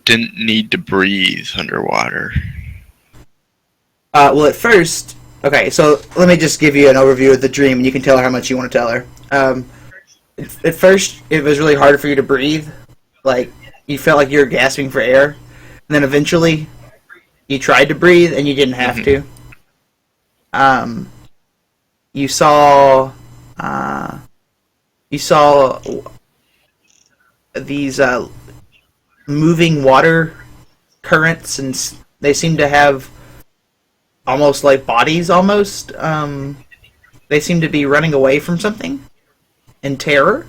didn't need to breathe underwater. Well, at first, okay, so let me just give you an overview of the dream, and you can tell her how much you want to tell her. At first, it was really hard for you to breathe. Like, you felt like you were gasping for air. And then eventually, you tried to breathe, and you didn't have to. You saw these moving water currents, and they seem to have almost like bodies almost. They seem to be running away from something in terror.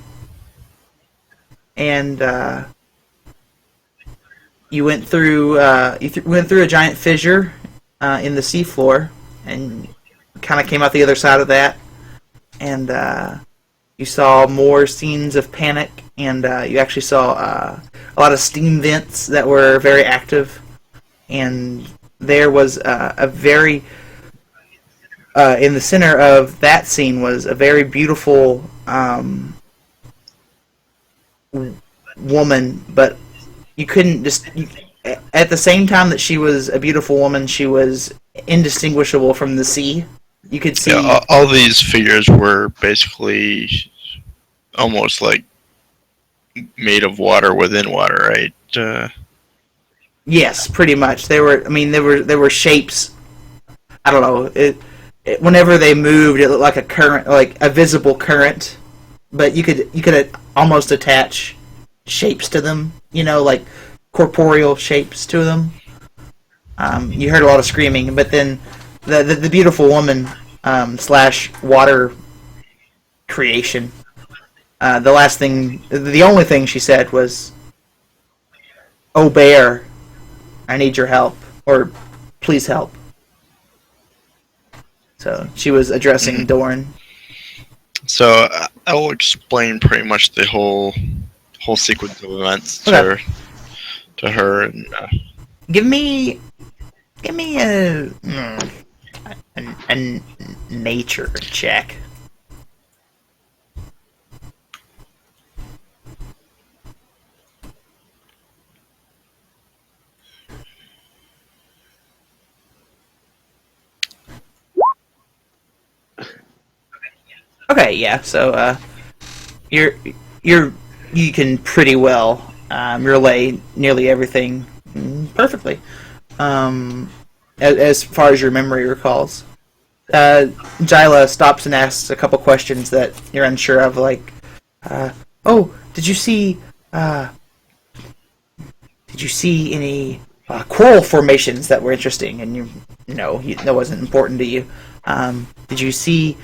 And you went through went through a giant fissure in the seafloor, and kind of came out the other side of that. And you saw more scenes of panic, and you actually saw a lot of steam vents that were very active. And there was a very in the center of that scene was a very beautiful woman, but you couldn't at the same time that she was a beautiful woman, she was indistinguishable from the sea. You could see all these figures were basically almost like made of water within water, right? Yes, pretty much. They were. I mean, there were shapes. I don't know. Whenever they moved, it looked like a current, like a visible current. But you could almost attach shapes to them. You know, like corporeal shapes to them. You heard a lot of screaming, but then the beautiful woman / water creation. The only thing she said was, "Oh, bear, I need your help," or "Please help." So she was addressing Doran. So I will explain pretty much the whole sequence of events to her. And, Give me a nature check. Okay, yeah. So you can pretty well relay nearly everything perfectly, as far as your memory recalls. Jyla stops and asks a couple questions that you're unsure of, like, "Oh, did you see any coral formations that were interesting?" And no, that wasn't important to you. Did you see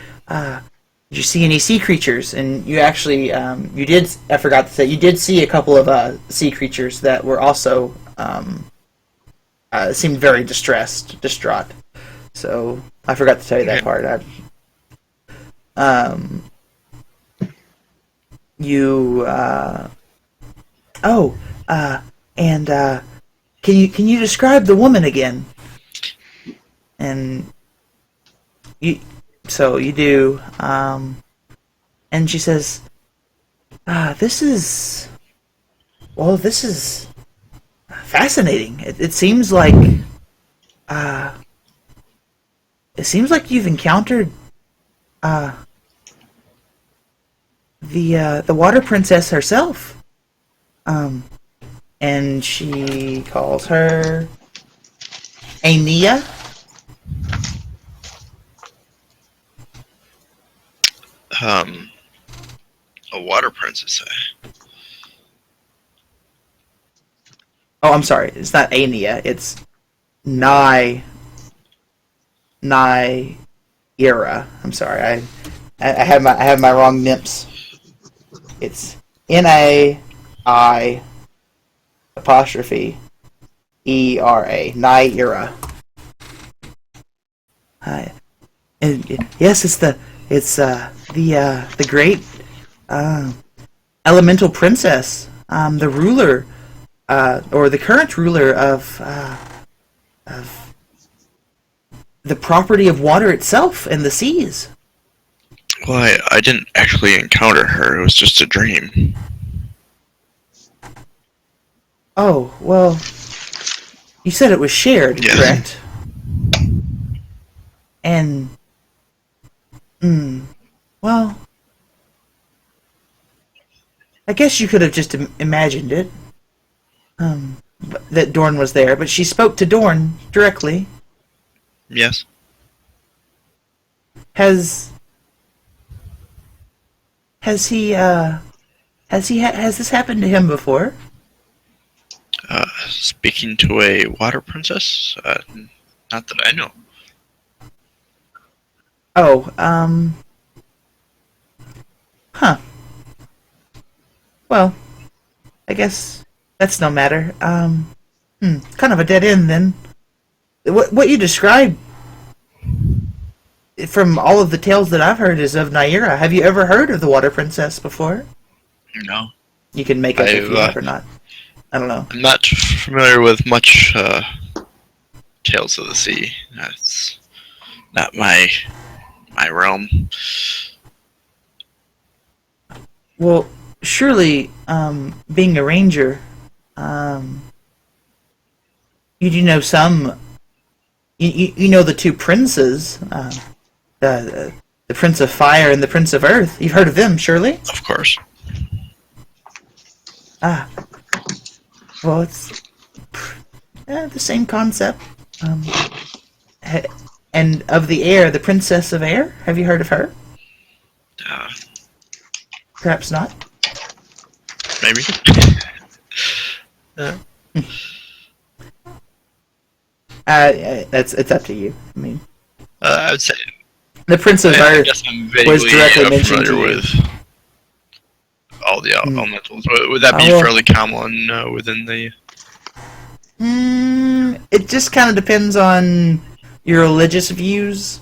did you see any sea creatures? And you actually, you did. I forgot to say, you did see a couple of sea creatures that were also seemed very distraught. So I forgot to tell you that part. And can you describe the woman again? And you do, and she says, this is fascinating. It seems like, you've encountered, the Water Princess herself. And she calls her Aenia. A water princess. Oh, I'm sorry. It's not Aenia. It's Nyera. I'm sorry. I have my wrong nymphs. It's N-A-I apostrophe E-R-A. Nyera. And yes, it's the great elemental princess, the ruler, or the current ruler of the property of water itself and the seas. Well, I didn't actually encounter her. It was just a dream. Oh, well, you said it was shared, Yes. correct? And, well, I guess you could have just imagined it, that Dorn was there, but she spoke to Dorn directly. Yes. Has this happened to him before? Speaking to a water princess? Not that I know. Oh, huh. Well, I guess that's no matter. Kind of a dead end then. What you described from all of the tales that I've heard is of Nyera. Have you ever heard of the Water Princess before? No. You can make up if you have or not. I don't know. I'm not familiar with much Tales of the Sea. That's not my realm. Well, surely, being a ranger, you do know some. You know the two princes, the Prince of Fire and the Prince of Earth. You've heard of them, surely? Of course. Ah, well, it's the same concept. And of the air, the Princess of Air. Have you heard of her? Perhaps not. Maybe. It's up to you. I mean, I would say. the Prince of I Earth guess I'm vaguely was directly mentioned to familiar you. with all the elementals. Would that be well- fairly common within the? It just kind of depends on your religious views.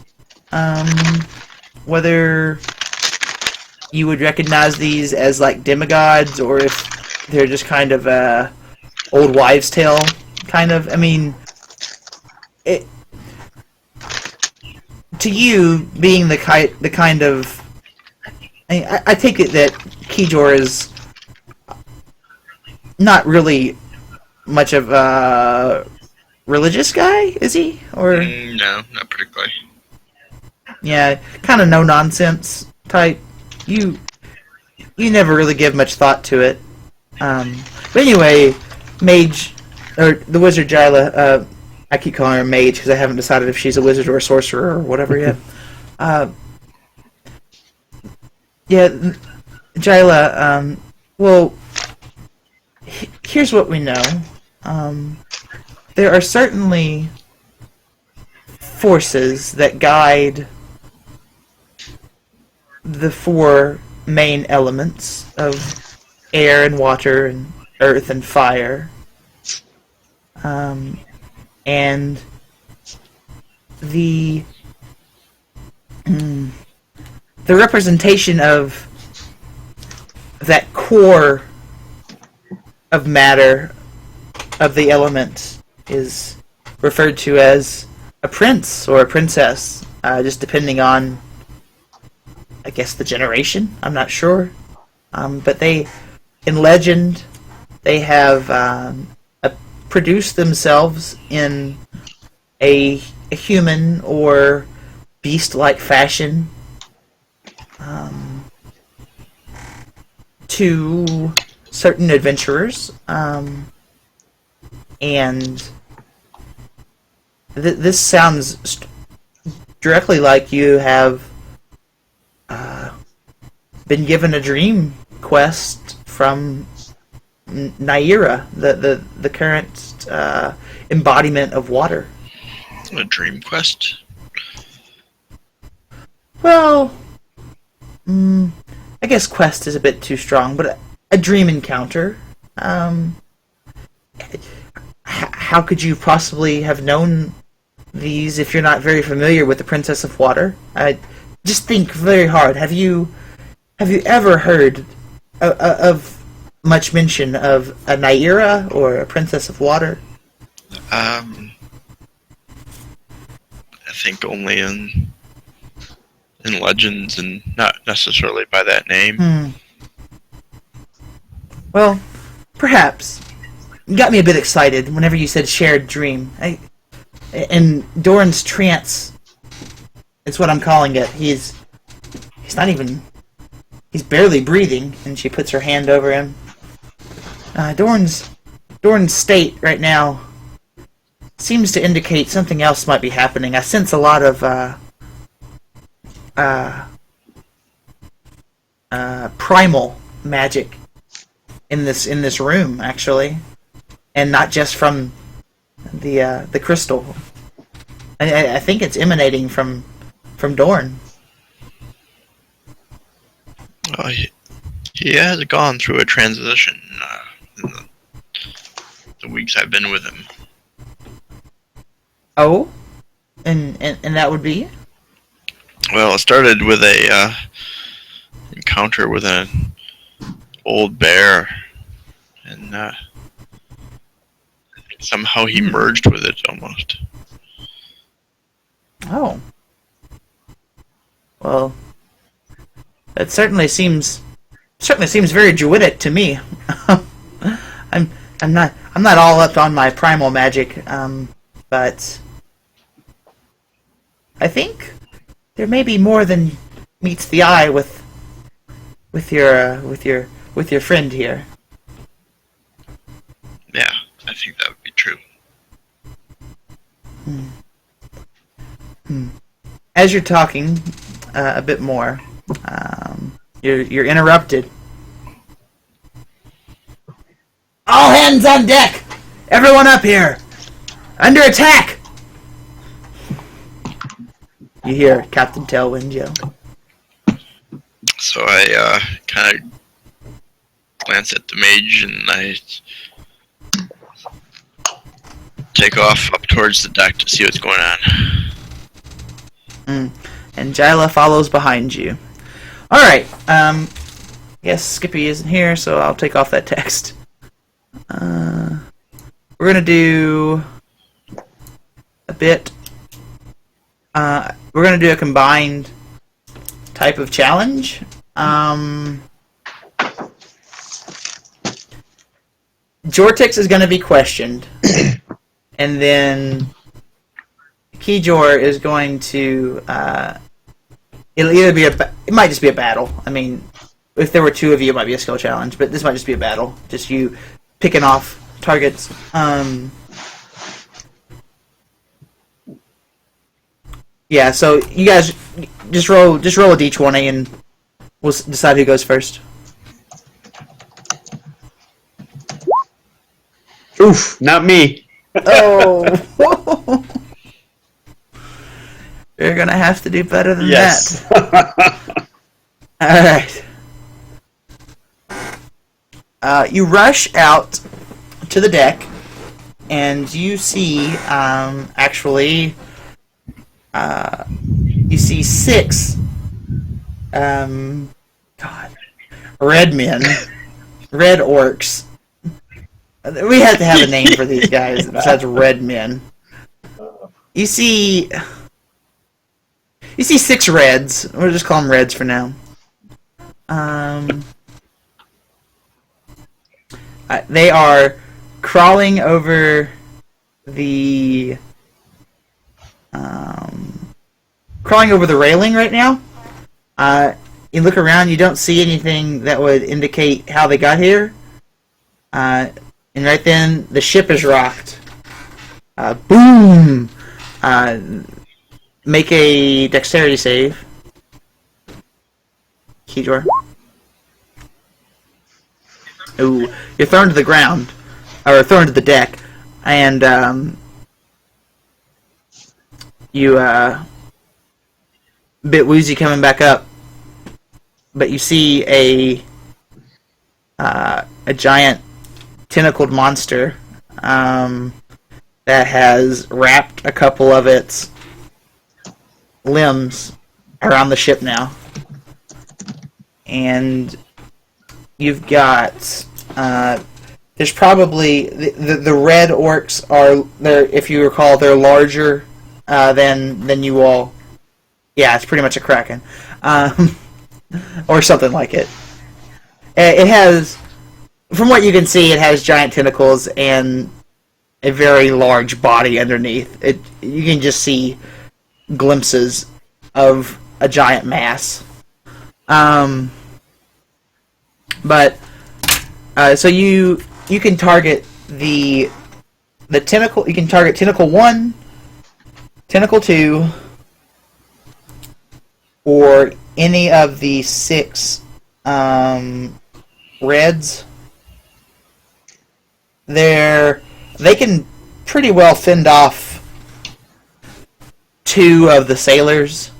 Whether you would recognize these as like demigods, or if they're just kind of old wives' tale kind of. I mean, it to you being the kind of. I take it that Kijor is not really much of a religious guy, is he? Or No, not particularly. yeah, kind of no nonsense type. You never really give much thought to it. But anyway, Mage or the wizard Jyla. I keep calling her Mage because I haven't decided if she's a wizard or a sorcerer or whatever yet. Yeah, Jyla. Well, here's what we know. There are certainly forces that guide the four main elements of air and water and earth and fire. And the representation of that core of matter of the element is referred to as a prince or a princess, just depending on, I guess, the generation. I'm not sure. But they, in legend, they have produced themselves in a human or beast-like fashion to certain adventurers, and this sounds directly like you have been given a dream quest from Naira, the current embodiment of water. A dream quest? Well, I guess quest is a bit too strong, but a dream encounter. How could you possibly have known these if you're not very familiar with the Princess of Water? Just think very hard. Have you ever heard of much mention of a Naira or a Princess of Water? I think only in legends and not necessarily by that name. Well, perhaps. You got me a bit excited whenever you said shared dream. And Doran's trance, it's what I'm calling it. He's barely breathing, and she puts her hand over him. Doran's state right now seems to indicate something else might be happening. I sense a lot of primal magic in this room, actually, and not just from the crystal. I think it's emanating from Dorn. He has gone through a transition in the weeks I've been with him. Oh, and that would be? Well, it started with a encounter with an old bear, and somehow he merged with it almost. Oh. Well, that certainly seems very druidic to me. I'm not all up on my primal magic, but I think there may be more than meets the eye with your friend here. Yeah, I think that would be true. As you're talking a bit more, you're interrupted. All hands on deck! Everyone up here! Under attack! You hear Captain Tailwind yell. So I kind of glance at the mage and I take off up towards the deck to see what's going on. And Jyla follows behind you. Alright, yes, Skippy isn't here, so I'll take off that text. We're gonna do a bit. We're gonna do a combined type of challenge. Jortix is gonna be questioned, and then Kijor is going to. It'll either be it might just be a battle. I mean, if there were two of you, it might be a skill challenge, but this might just be a battle. Just you picking off targets. Yeah, so you guys just roll a d20 and we'll decide who goes first. Oof, not me. Oh. You're gonna have to do better than Yes. that. Alright. You rush out to the deck, and you see, you see 6, red men, red orcs. We have to have a name for these guys besides red men. You see 6 reds. We'll just call them reds for now. They are crawling over the railing right now. You look around, you don't see anything that would indicate how they got here. And right then, the ship is rocked. Boom! Make a dexterity save. Kijor. Ooh, you're thrown to the ground, or thrown to the deck, and you bit woozy coming back up, but you see a giant tentacled monster that has wrapped a couple of its limbs around the ship now, and you've got there's probably the red orcs are there. If you recall, they're larger than you all. Yeah, it's pretty much a kraken, or something like it. It has, from what you can see, it has giant tentacles and a very large body underneath. You can just see glimpses of a giant mass. But so you can target the tentacle. You can target tentacle 1, tentacle 2, or any of the 6 reds. They can pretty well fend off 2 of the sailors,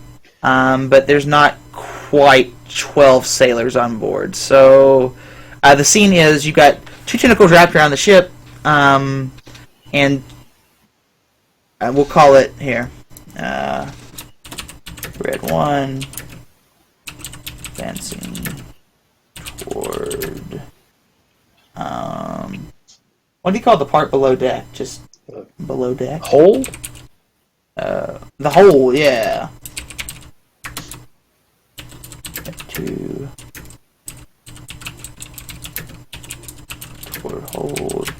but there's not quite 12 sailors on board. So the scene is you've got 2 tentacles wrapped around the ship, and we'll call it here. Red 1 advancing toward. What do you call the part below deck? Just below deck. Hold? The hole, yeah. 2 toward hold.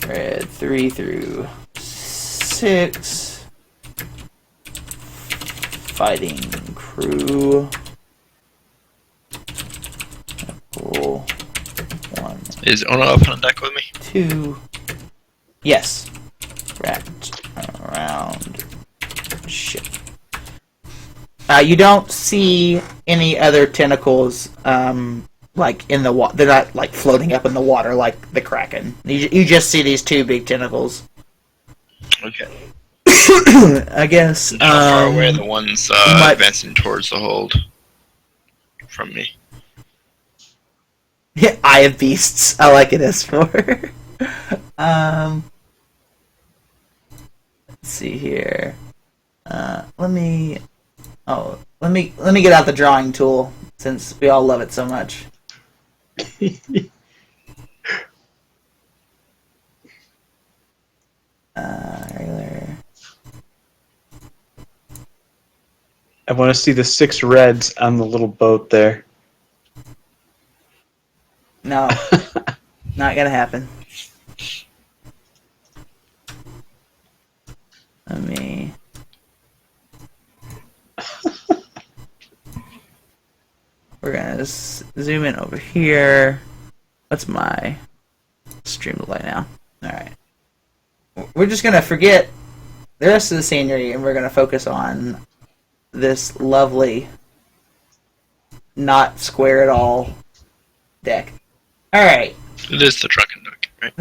Red 3 through 6. Fighting crew. Cool. 1. Is Ono up on deck with me? 2. Yes. Wrapped around ship. You don't see any other tentacles, like in the water. They're not like floating up in the water like the kraken. You just see these 2 big tentacles. Okay. I guess. How far away are the ones advancing towards the hold from me? Yeah, Eye of Beasts. I like it as for. Let's see here. Let me get out the drawing tool since we all love it so much. Regular. I want to see the 6 reds on the little boat there. No, not gonna happen. Let me. We're gonna zoom in over here. What's my stream delay now? Alright. We're just gonna forget the rest of the scenery and we're gonna focus on this lovely, not square at all deck. Alright. It is the drunken duck, right?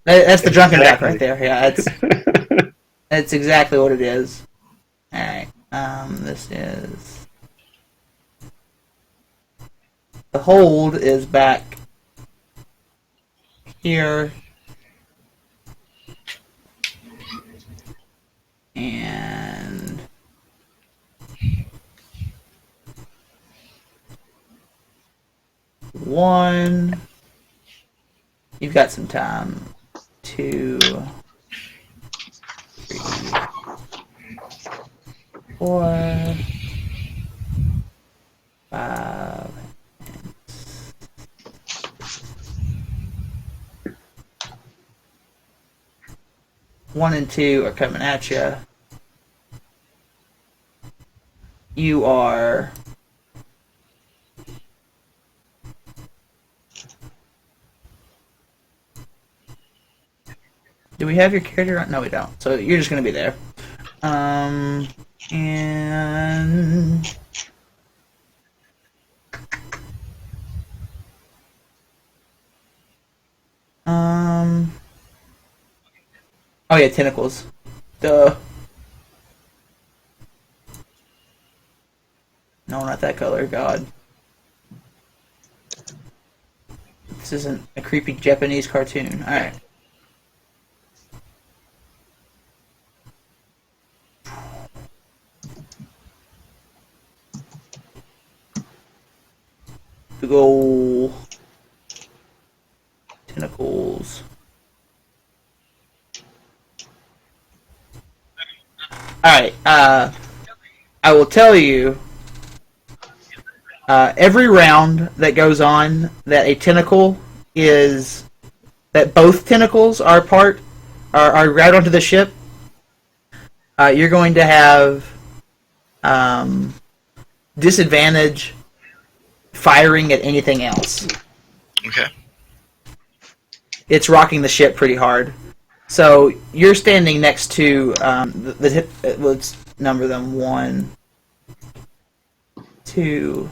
That's the drunken duck right there. Yeah, that's exactly what it is. Alright. This is The hold is back here. And one. You've got some time. 2, 3, 4, 5. 1 and 2 are coming at you. You are do we have your character on? No, we don't. So you're just going to be there. And oh yeah, tentacles. Duh. No, not that color. God. This isn't a creepy Japanese cartoon. Alright. Big ol' tentacles. Alright, I will tell you, every round that goes on that a tentacle is, that both tentacles are right onto the ship, you're going to have disadvantage firing at anything else. Okay. It's rocking the ship pretty hard. So you're standing next to let's number them 1, 2.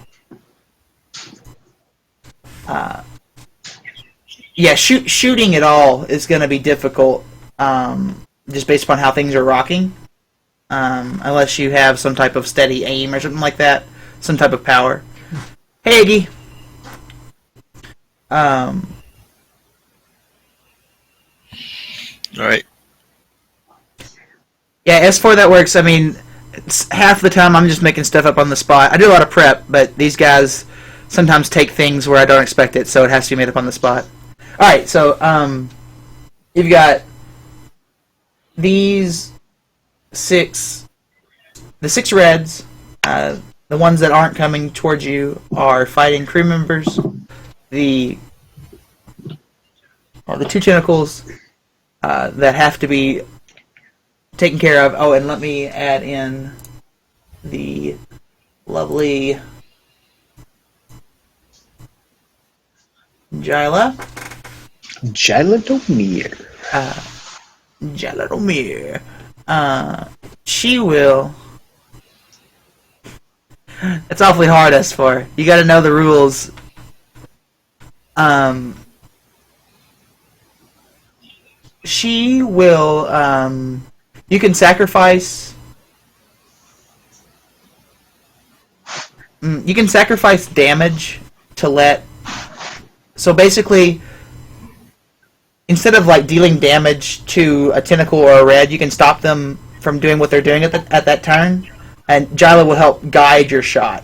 Yeah, shooting at all is going to be difficult, just based upon how things are rocking. Unless you have some type of steady aim or something like that, some type of power. Hey, Iggy. Alright. Yeah, S4 that works. I mean, it's half the time I'm just making stuff up on the spot. I do a lot of prep, but these guys sometimes take things where I don't expect it, so it has to be made up on the spot. Alright, so, you've got these 6, the 6 reds, the ones that aren't coming towards you are fighting crew members. The 2 tentacles that have to be taken care of. Oh, and let me add in the lovely Jyla. Jyladomir. Jyladomir. She will. It's awfully hard, S4. You gotta know the rules. She will, you can sacrifice... you can sacrifice damage to let... So basically, instead of like dealing damage to a tentacle or a red, you can stop them from doing what they're doing at that turn, and Jyla will help guide your shot.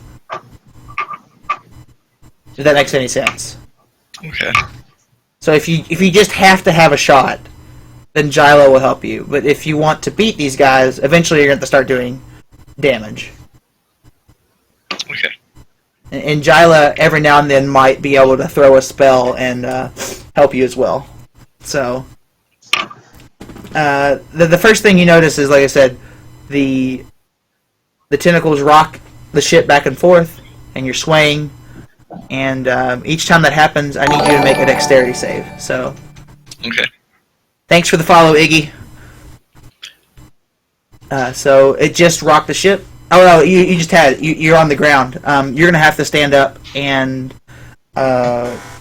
If that makes any sense. Okay. So if you just have to have a shot, then Jyla will help you. But if you want to beat these guys, eventually you're going to have to start doing damage. Okay. And Jyla every now and then might be able to throw a spell and help you as well. So the first thing you notice is, like I said, the tentacles rock the ship back and forth, and you're swaying. And each time that happens, I need you to make a dexterity save. So, Okay. thanks for the follow, Iggy. So it just rocked the ship. Oh no, you just had it. You're on the ground. You're gonna have to stand up, and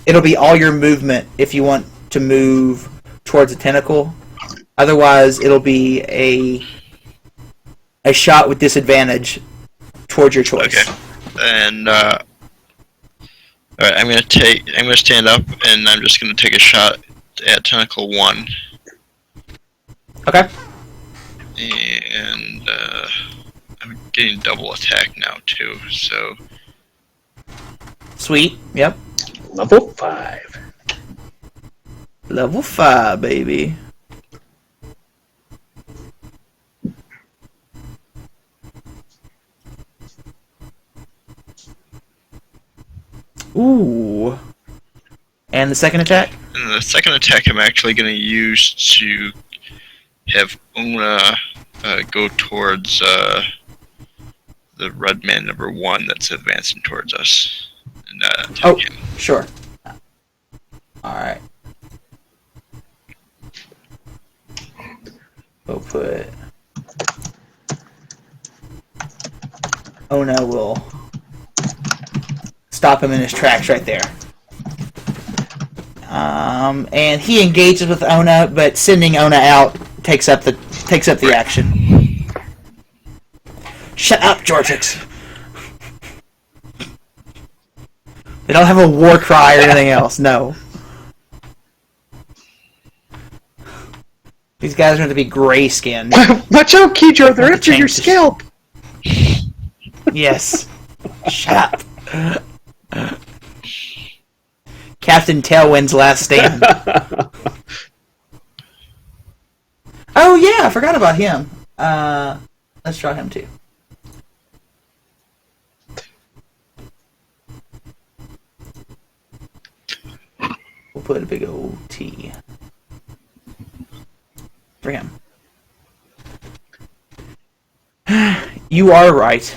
it'll be all your movement if you want to move towards a tentacle. Otherwise, it'll be a shot with disadvantage towards your choice. Okay. And All right, I'm gonna stand up, and I'm just gonna take a shot at Tentacle 1, Okay. and I'm getting double attack now too. So Sweet. Yep. Level 5. Level 5, baby. Ooh. And the second attack? and the second attack, I'm actually gonna use to have Una go towards the red man number 1 that's advancing towards us, and attack Oh. him. Sure. Alright. We'll put... Ona will stop him in his tracks right there. And he engages with Ona, but sending Ona out takes up the action. Shut up, Jortrix. They don't have a war cry or anything else. No. These guys are going to be gray skinned. Watch out, Kijor, they're after your Changes. scalp! Yes. Shut up. Captain Tailwind's last stand. Oh yeah, I forgot about him. Let's draw him too. We'll put a big old T for him. You are right.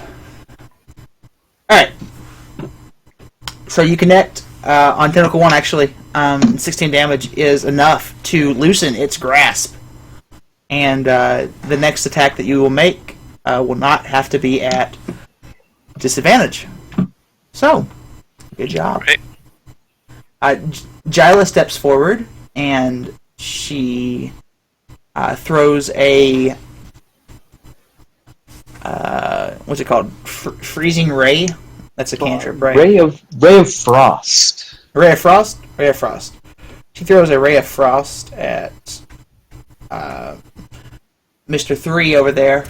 Alright. So you connect on Tentacle 1, actually. 16 damage is enough to loosen its grasp. And the next attack that you will make will not have to be at disadvantage. So, good job. Right. Jyla steps forward, and she throws a... what's it called? Freezing Ray? That's a cantrip, right? Ray of Frost. Ray of Frost? Ray of Frost. She throws a Ray of Frost at Mr. 3 over there.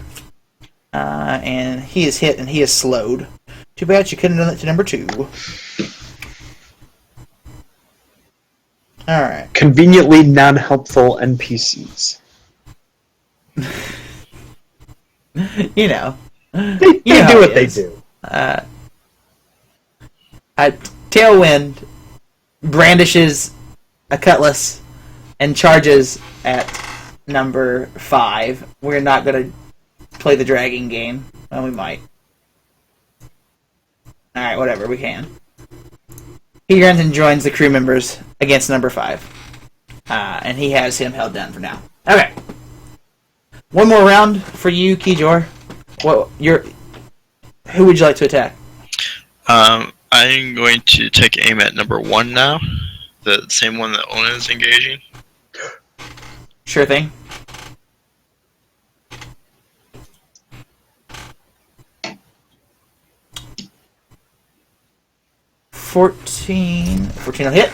And he is hit and he is slowed. Too bad she couldn't have done it to number 2. Alright. Conveniently non-helpful NPCs. You know. They You know do how what it they is. do. Tailwind brandishes a cutlass and charges at number 5. We're not going to play the dragging game. Well, we might. Alright, whatever, we can. He runs and joins the crew members against number 5. And he has him held down for now. Okay. One more round for you, Kijor. Who would you like to attack? I'm going to take aim at number 1 now, the same one that Ona is engaging. Sure thing. $14 will hit.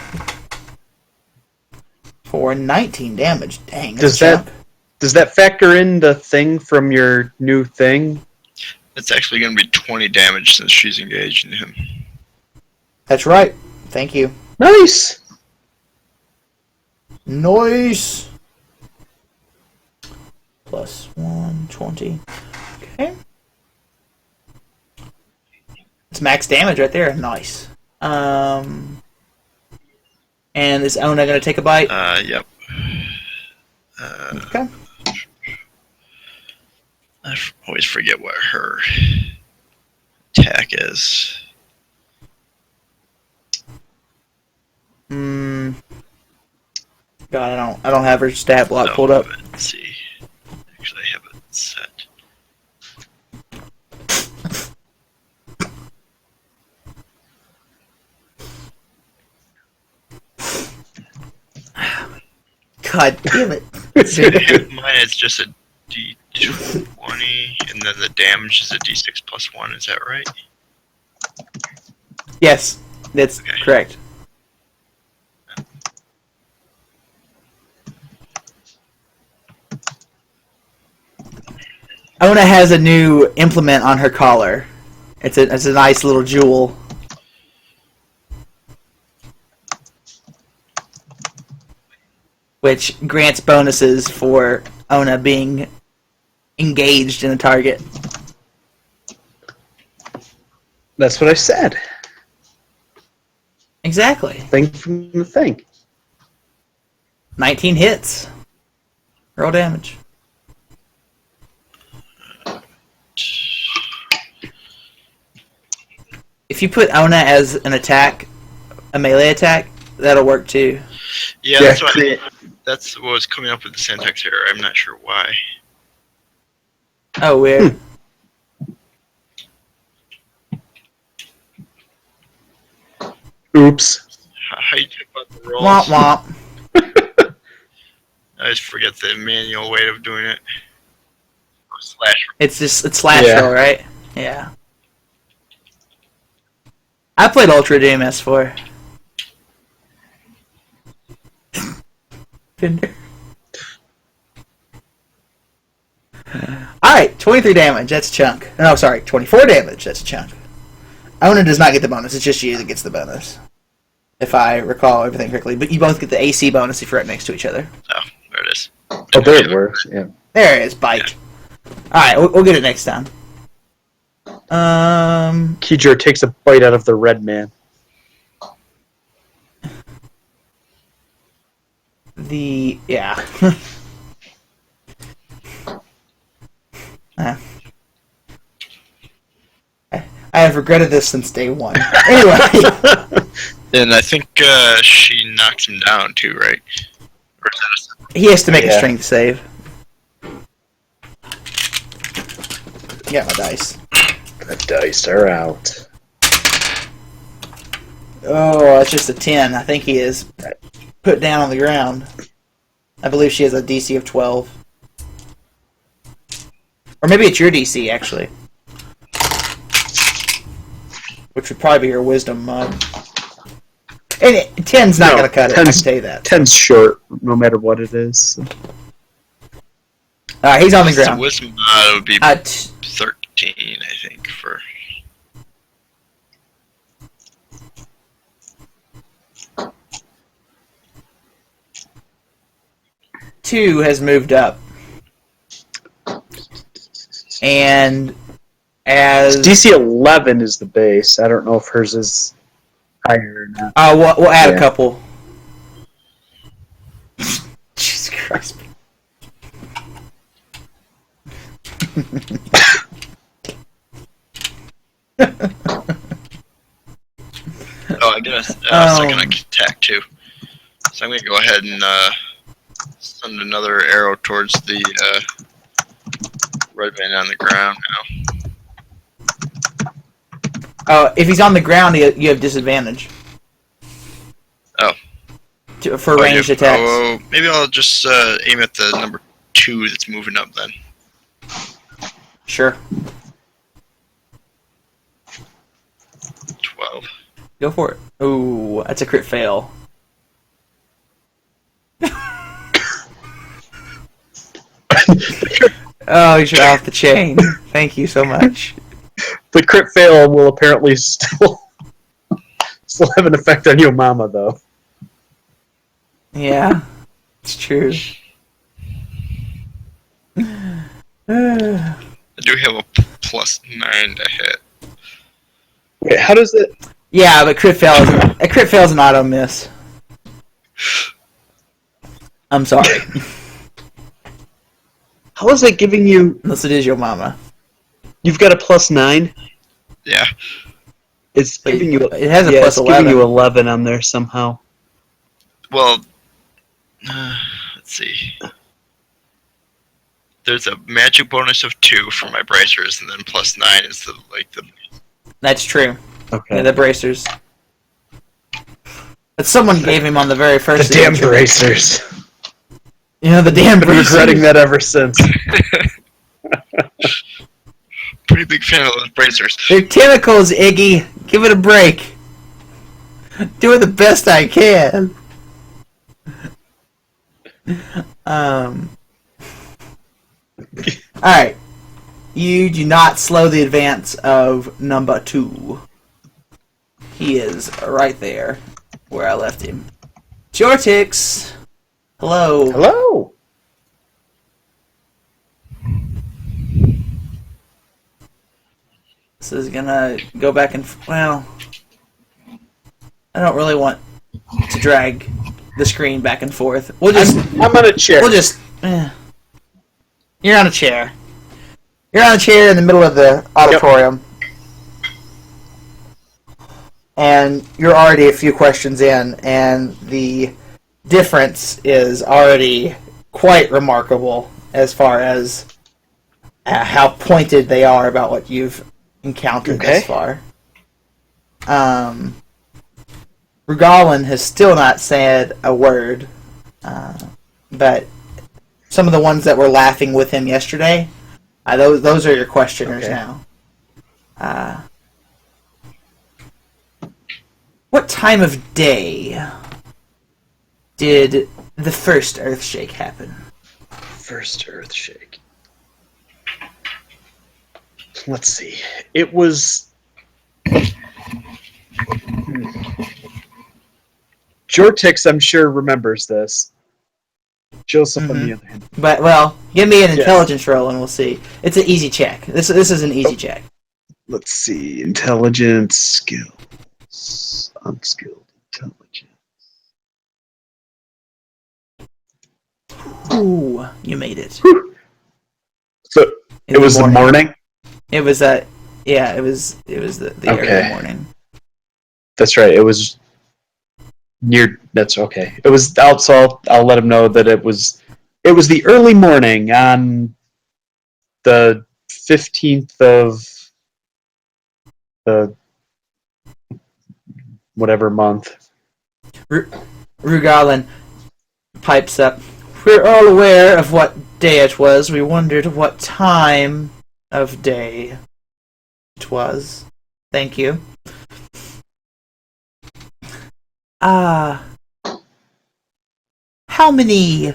For 19 damage. Dang, that's a chunk. Does that factor in the thing from your new thing? It's actually going to be 20 damage since she's engaging him. That's right. Thank you. Nice! Nice! Plus 120. Okay. It's max damage right there. Nice. And is Ona going to take a bite? Yep. Okay. I always forget what her attack is. God, I don't have her stat block No, pulled up. Let's see. Actually, I have it set. God damn it. Mine is just a D20, and then the damage is a D6 plus 1. Is that right? Yes. That's Okay. correct. Ona has a new implement on her collar. It's a nice little jewel. Which grants bonuses for Ona being engaged in a target. That's what I said. Exactly. Thing from the thing. 19 hits. Roll damage. If you put Ona as an attack, a melee attack, that'll work too. Yeah, that's what was coming up with the syntax error. I'm not sure why. Oh, weird. Oops. How you check out the rolls? Womp womp. I just forget the manual way of doing it. Slash. It's slash Yeah. roll, right? Yeah. I played Ultra Doom S4. Alright, 23 damage, that's a chunk. No, sorry, 24 damage, that's a chunk. Ona does not get the bonus, it's just you that gets the bonus. If I recall everything correctly. But you both get the AC bonus if you're right next to each other. Oh, there it is. Oh, there it works. Yeah. There it is, bike. Alright, we'll get it next time. Kijor takes a bite out of the red man. Yeah. I have regretted this since day one. Anyway. And I think she knocks him down too, right? Or is that He has to make a Yeah. strength save. Got my dice. The dice are out. Oh, it's just a 10. I think he is put down on the ground. I believe she has a DC of 12. Or maybe it's your DC, actually. Which would probably be your wisdom. And 10's not No, going to cut it, I can 10's tell you that. 10's short, no matter what it is. Alright, he's on the the ground. wisdom would be 13, I think, for... Two has moved up. And as... DC 11 is the base. I don't know if hers is higher or not. we'll add a Yeah. couple. Jesus Christ. Oh, I get a second attack too. So I'm going to go ahead and send another arrow towards the red man on the ground now. If he's on the ground, you have disadvantage. Oh. For ranged attacks. Oh, maybe I'll just aim at the number 2 that's moving up then. Sure. 12. Go for it. Ooh, that's a crit fail. Oh, you're off the chain. Thank you so much. The crit fail will apparently still have an effect on your mama, though. Yeah, it's true. I do have a plus 9 to hit. Wait, how does it... Yeah, but crit fail is an auto miss. I'm sorry. How is it giving you... Unless it is your mama. You've got a plus 9? Yeah. It's But giving you... it has a yeah, plus it's 11. giving you 11 on there somehow. Well, let's see. There's a magic bonus of 2 for my bracers, and then plus 9 is the. That's true. Okay. Yeah, the bracers. But someone gave him on the very The first damn adventure. bracers. You know, the damn I've been bracers. regretting that ever since. Pretty big fan of those bracers. They're tentacles, Iggy. Give it a break. Doing the best I can. Alright. You do not slow the advance of number 2. He is right there where I left him. Jortix! Hello. Hello. This is gonna go back and... Well... I don't really want to drag the screen back and forth. We'll just... I'm on a chair. We'll just... You're on a chair. You're on a chair in the middle of the auditorium. Yep. And you're already a few questions in, and the difference is already quite remarkable as far as how pointed they are about what you've encountered thus far. Rugalin has still not said a word, but some of the ones that were laughing with him yesterday, those are your questioners now. What time of day did the first Earthshake happen? First Earthshake. Let's see. It was... Jortix, I'm sure, remembers this. Joseph, on the other hand. But, well, give me an intelligence roll and we'll see. It's an easy check. This is an easy check. Let's see. Intelligence, skills, unskilled intelligence. Ooh, you made it. So, it was the morning? It was, it was the early morning. That's right, it was... That's okay. It was so I'll let him know that it was the early morning on the 15th of the whatever month. Rugalin pipes up. We're all aware of what day it was. We wondered what time of day it was. Thank you. How many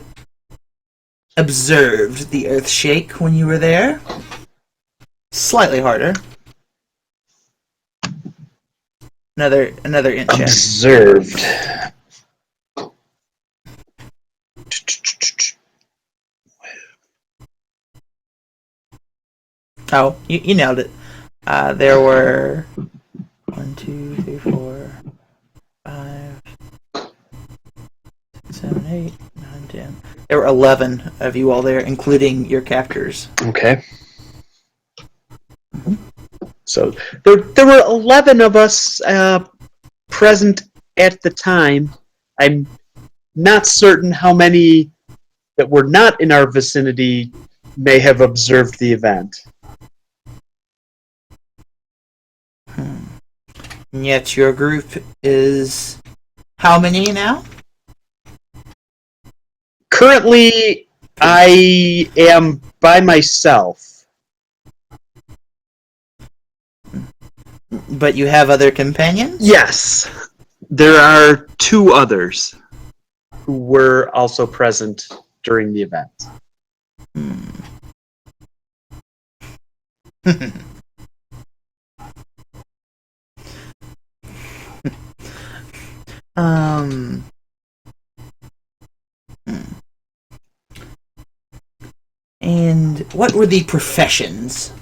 observed the earth shake when you were there? Slightly harder. Another int check. Observed. Oh, you nailed it. There were 1, 2, 3, 4, 5, 6, 7, 8, 9, 10. There were 11 of you all there, including your captors. Okay. So there were 11 of us present at the time. I'm not certain how many that were not in our vicinity may have observed the event. And yet your group is how many now? Currently, I am by myself. But you have other companions? Yes. There are 2 others who were also present during the event. And what were the professions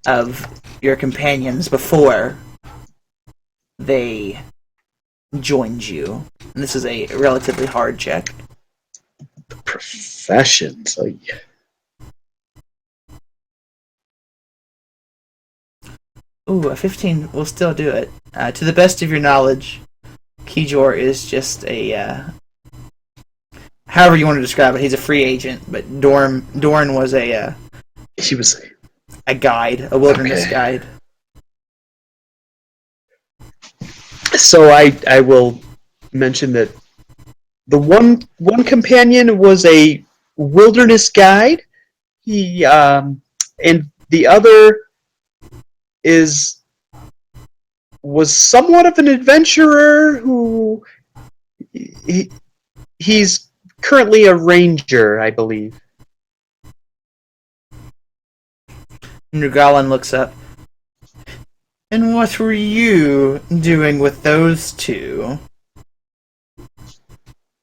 of your companions before they joined you? And this is a relatively hard check. Professions. Oh, yeah. Ooh, a 15 will still do it. To the best of your knowledge, Kijor is just a... however you want to describe it, he's a free agent, but Dorn was He was a guide, a wilderness guide. So I will mention that the one companion was a wilderness guide. He and the other is was somewhat of an adventurer who he's currently a ranger, I believe. Nugalan looks up. And what were you doing with those two?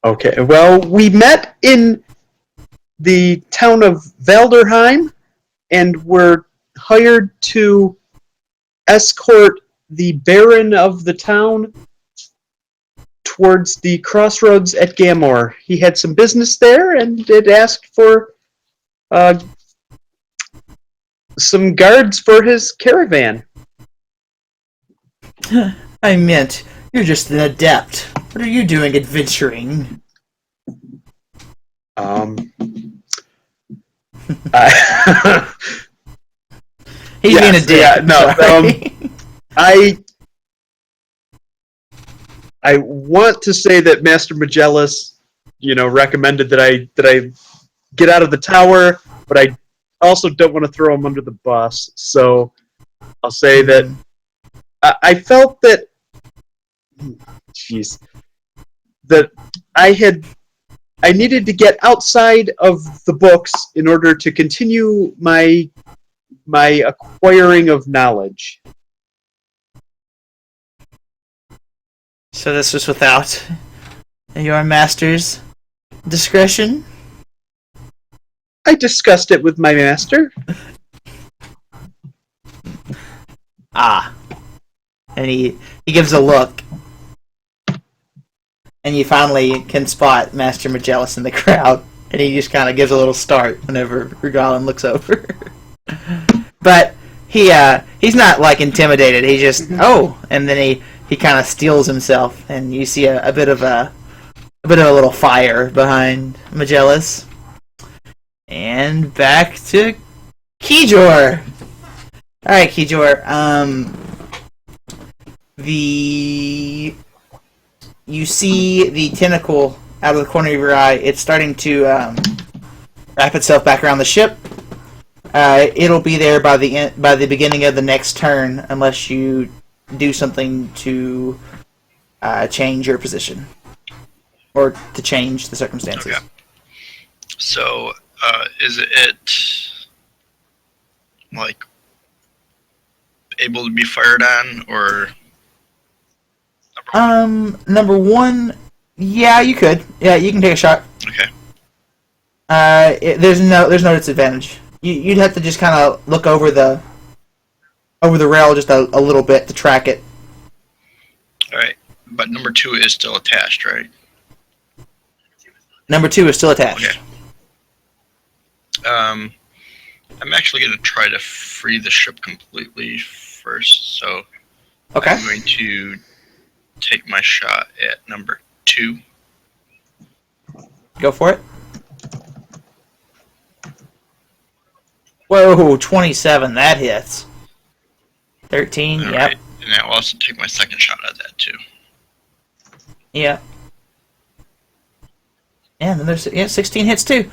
Okay, well, we met in the town of Valderheim, and were hired to escort the Baron of the town towards the crossroads at Gamor. He had some business there, and had asked for some guards for his caravan. I meant, you're just an adept. What are you doing adventuring? He's being a dick. Yeah, no, Sorry. I want to say that Master Magellas, recommended that I get out of the tower, but I also don't want to throw him under the bus. So I'll say that I felt that, that I needed to get outside of the books in order to continue my acquiring of knowledge. So this was without your master's discretion? I discussed it with my master. Ah. And he gives a look. And you finally can spot Master Magellas in the crowd. And he just kind of gives a little start whenever Rugalin looks over. But he's not like intimidated. He just, and then he kind of steels himself, and you see a bit of a little fire behind Magellas. And back to Kijor. All right, Kijor. You see the tentacle out of the corner of your eye. It's starting to wrap itself back around the ship. It'll be there by the beginning of the next turn, unless you do something to change your position or to change the circumstances. Okay. So, is it like able to be fired on, or number one, yeah, you could. Yeah, you can take a shot. Okay. There's no disadvantage. You'd have to just kind of look over the rail just a little bit to track it. All right, but number 2 is still attached, right? Number 2 is still attached. Okay. I'm actually going to try to free the ship completely first, so Okay. I'm going to take my shot at number 2. Go for it. Whoa, 27, that hits. 13, All yep. right, and I'll also take my second shot at that too. Yep. And then there's 16 hits too.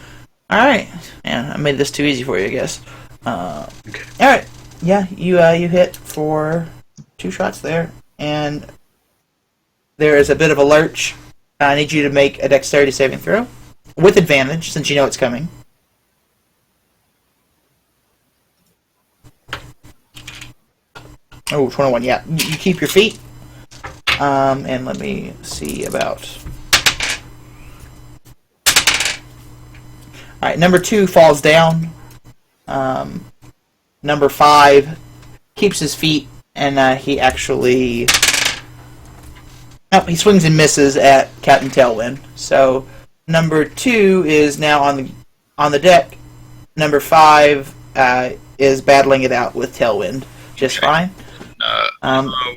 Alright. Man, I made this too easy for you, I guess. Okay. Alright. Yeah, you hit for 2 shots there. And there is a bit of a lurch. I need you to make a dexterity saving throw. With advantage, since you know it's coming. Oh, 21, yeah. You keep your feet. And let me see about... Alright, number 2 falls down. Number 5 keeps his feet, and he actually... Oh, he swings and misses at Captain Tailwind. So, number 2 is now on the deck. Number 5 is battling it out with Tailwind just fine.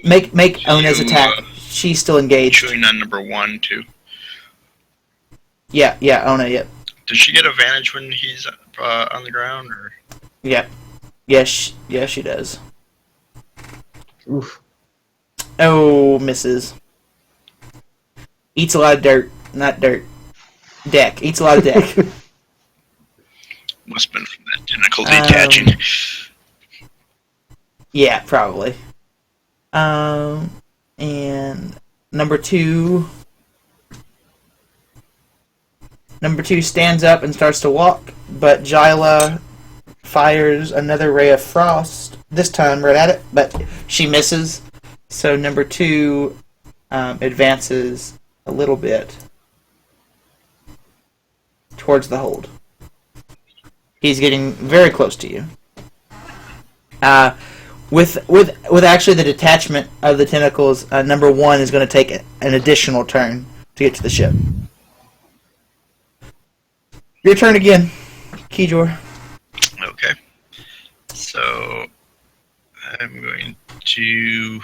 Make Ona's attack. She's still engaged. Chewing on number 1 too. Yeah, Ona, yep. Does she get advantage when he's on the ground, or? Yep. Yes, she does. Oof. Oh, misses. Eats a lot of dirt. Not dirt. Deck. Eats a lot of deck. Must have been from that tentacle detaching. Yeah, probably. And number two stands up and starts to walk, but Jyla fires another ray of frost, this time right at it, but she misses. So number two advances a little bit towards the hold. He's getting very close to you. With actually the detachment of the tentacles, number one is going to take an additional turn to get to the ship. Your turn again, Kijor. Okay. So I'm going to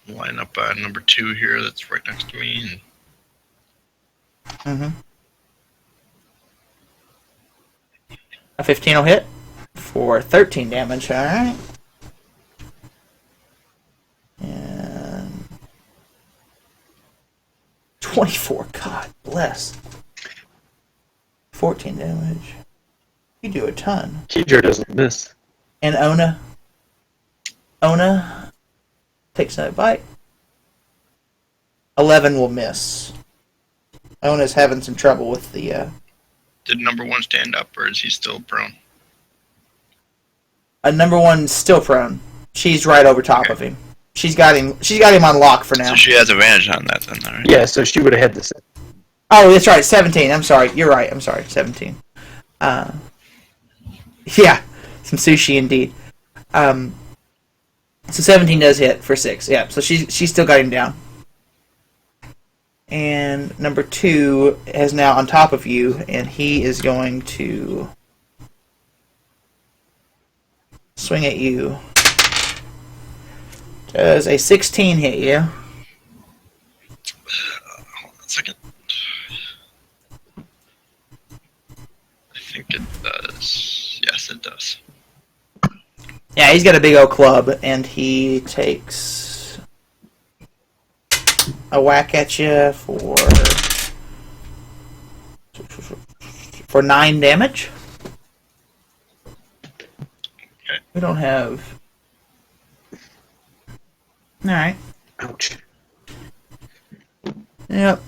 line up number two here that's right next to me. Mm-hmm. A 15 will hit for 13 damage, alright. And 24, God bless. 14 damage. You do a ton. Kijor doesn't miss. And Ona takes another bite. 11 will miss. Ona's having some trouble with the Did number one stand up, or is he still prone? number one's still prone. She's right over top of him. She's got him on lock for now. So she has advantage on that then, right? Yeah, so she would have had this. Oh, that's right, 17. I'm sorry. You're right. I'm sorry, 17. Yeah, some sushi indeed. So 17 does hit for 6. Yeah, so she's still got him down. And number two is now on top of you, and he is going to swing at you. Does a 16 hit you? Hold on a second. I think it does. Yes, it does. Yeah, he's got a big old club, and he takes a whack at you for 9 damage. Okay. We don't have. All right. Ouch. Yep.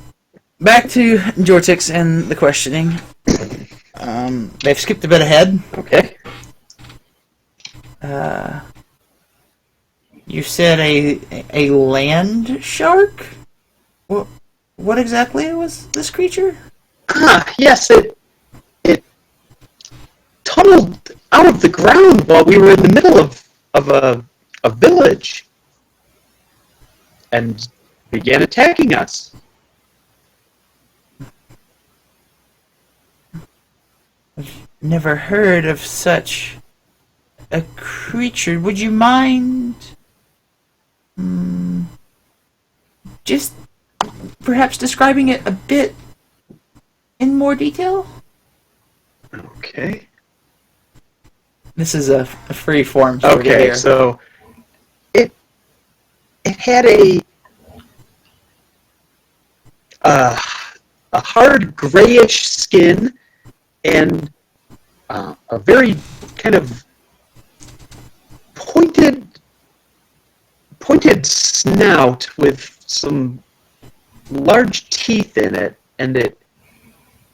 Back to Jortix and the questioning. They've skipped a bit ahead. Okay. You said a land shark? What exactly was this creature? Yes, it tunneled out of the ground while we were in the middle of a village and began attacking us. Never heard of such a creature. Would you mind just perhaps describing it a bit in more detail? Okay. This is a free form sort of Okay, here. so it had a hard grayish skin and a very kind of pointed snout with some large teeth in it, and it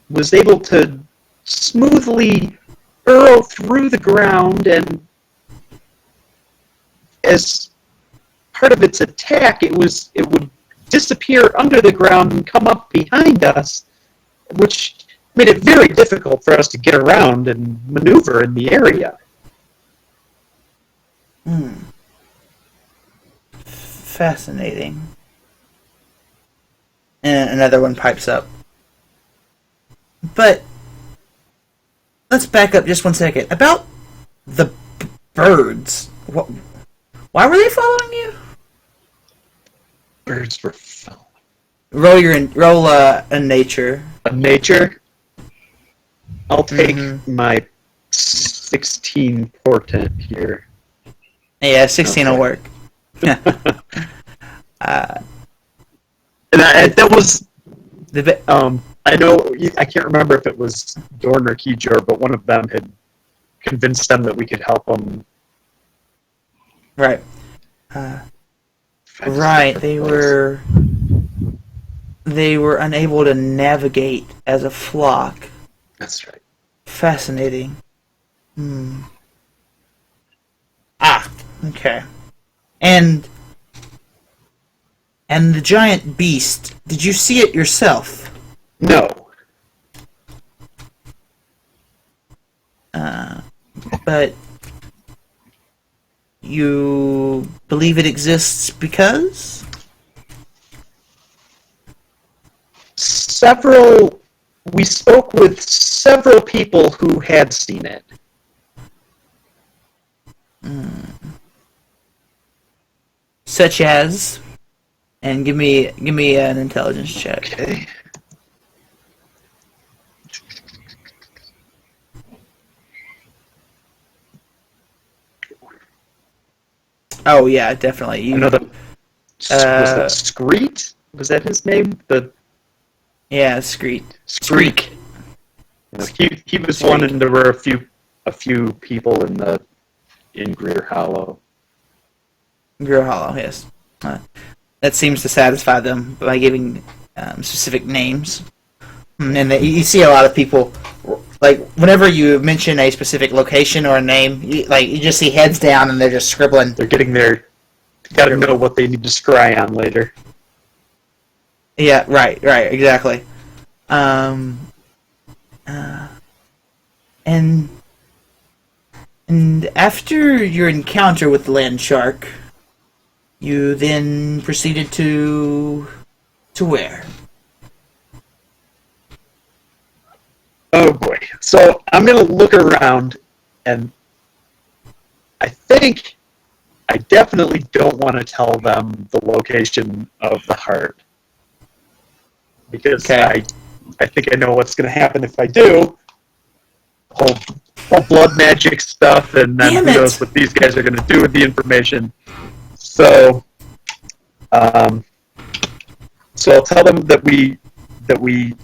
was able to smoothly burrow through the ground, and as part of its attack, it would disappear under the ground and come up behind us, which made it very difficult for us to get around and maneuver in the area. Fascinating. And another one pipes up. But let's back up just 1 second. About the birds. Why were they following you? Birds were following. Roll a nature. A nature. I'll take my 16 portent here. Yeah, 16 will Okay. work. And that was The I know I can't remember if it was Dorn or Kijor, but one of them had convinced them that we could help them. Right. Right. They were unable to navigate as a flock. That's right. Fascinating. Ah, okay. And the giant beast, did you see it yourself? No. But you believe it exists because? We spoke with several people who had seen it. Such as? And give me an intelligence check. Okay. Oh yeah, definitely. Another. Was that Screet? Was that his name? Yeah, Screet. Screek. He was Screek. one, and there were a few people in Greer Hollow. Greer Hollow, yes. That seems to satisfy them by giving specific names. And you see a lot of people, like, whenever you mention a specific location or a name, you just see heads down and they're just scribbling. They're getting their. Got to know what they need to scry on later. Yeah, right, exactly. And after your encounter with the land shark, you then proceeded to where? Oh boy. So I'm going to look around, and I definitely don't want to tell them the location of the heart. Because Okay. I think I know what's going to happen if I do. Whole blood magic stuff, and then Damn who it. knows what these guys are going to do with the information. So I'll tell them that we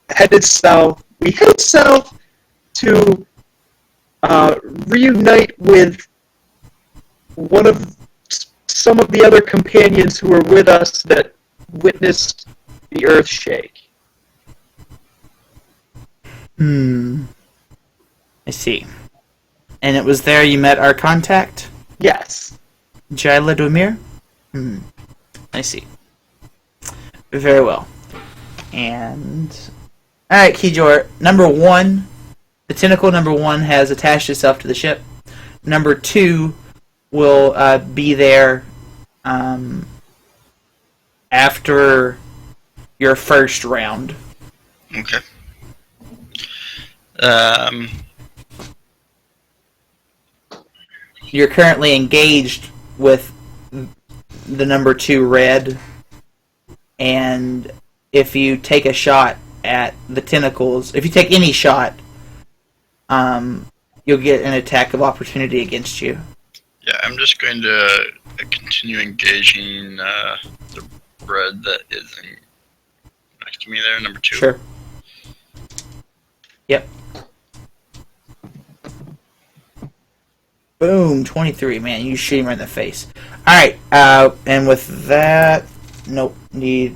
headed south. We headed south to reunite with some of the other companions who were with us that witnessed the earth shake. I see. And it was there you met our contact? Yes. Jaila Domir? I see. Very well. And... Alright, Kijor. Number 1, the tentacle number 1 has attached itself to the ship. Number 2 will be there after your first round. Okay. You're currently engaged with the number 2 red, and if you take a shot at the tentacles, if you take any shot, you'll get an attack of opportunity against you. Yeah, I'm just going to continue engaging the red that is next to me there, number 2. Sure. Yep. Boom, 23, man. You shoot him right in the face. Alright, and with that... Nope, need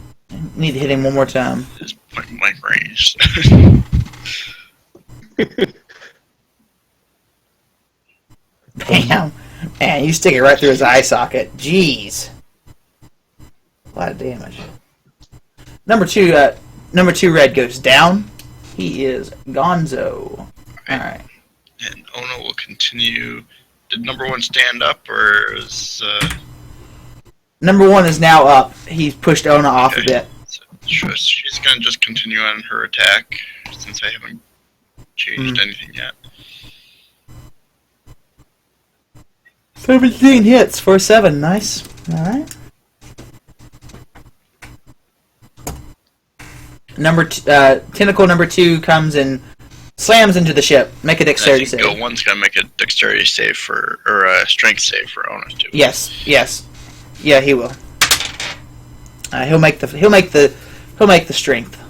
to hit him one more time. It's point blank range. Bam! Man, you stick it right through his eye socket. Jeez. A lot of damage. Number two red goes down. He is gonzo. Alright. And Ona will continue. Did number 1 stand up, or is... Number 1 is now up. He's pushed Ona off a bit. So she's going to just continue on her attack, since I haven't changed anything yet. 17 hits for 7. Nice. Alright. Tentacle number 2 comes and slams into the ship. Make a dexterity I think save. One's going to make a dexterity save or a strength save for Ona too. Yes. Yeah, he will. He'll make the strength.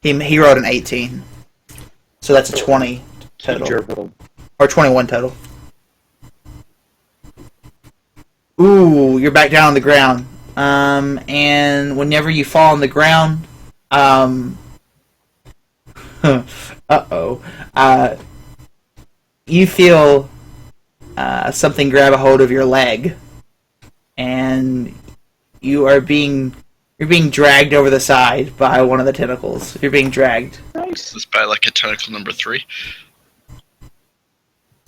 He rolled an 18, so that's a 20 total. Or 21 total. Ooh, you're back down on the ground. And whenever you fall on the ground, you feel something grab a hold of your leg, and you're being dragged over the side by one of the tentacles. You're being dragged. Is this by like a tentacle number 3?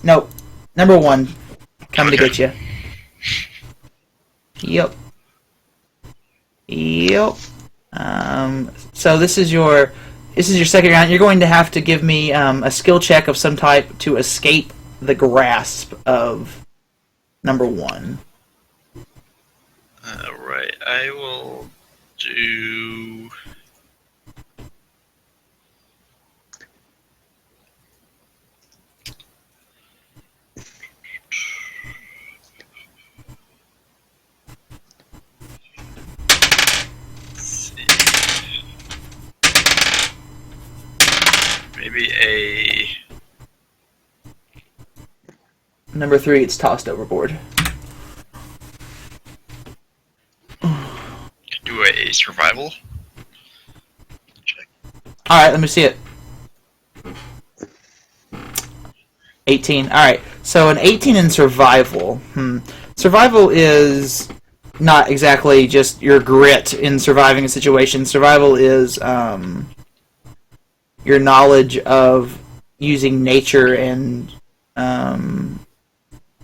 Nope. Number 1. Coming to Okay. get you. Yep. So this is your second round. You're going to have to give me a skill check of some type to escape the grasp of number 1. Alright, I will do... Let's see. Maybe a... Number 3, it's tossed overboard. do a survival check. Alright, let me see it. 18. Alright, so an 18 in survival. Survival is not exactly just your grit in surviving a situation. Survival is your knowledge of using nature and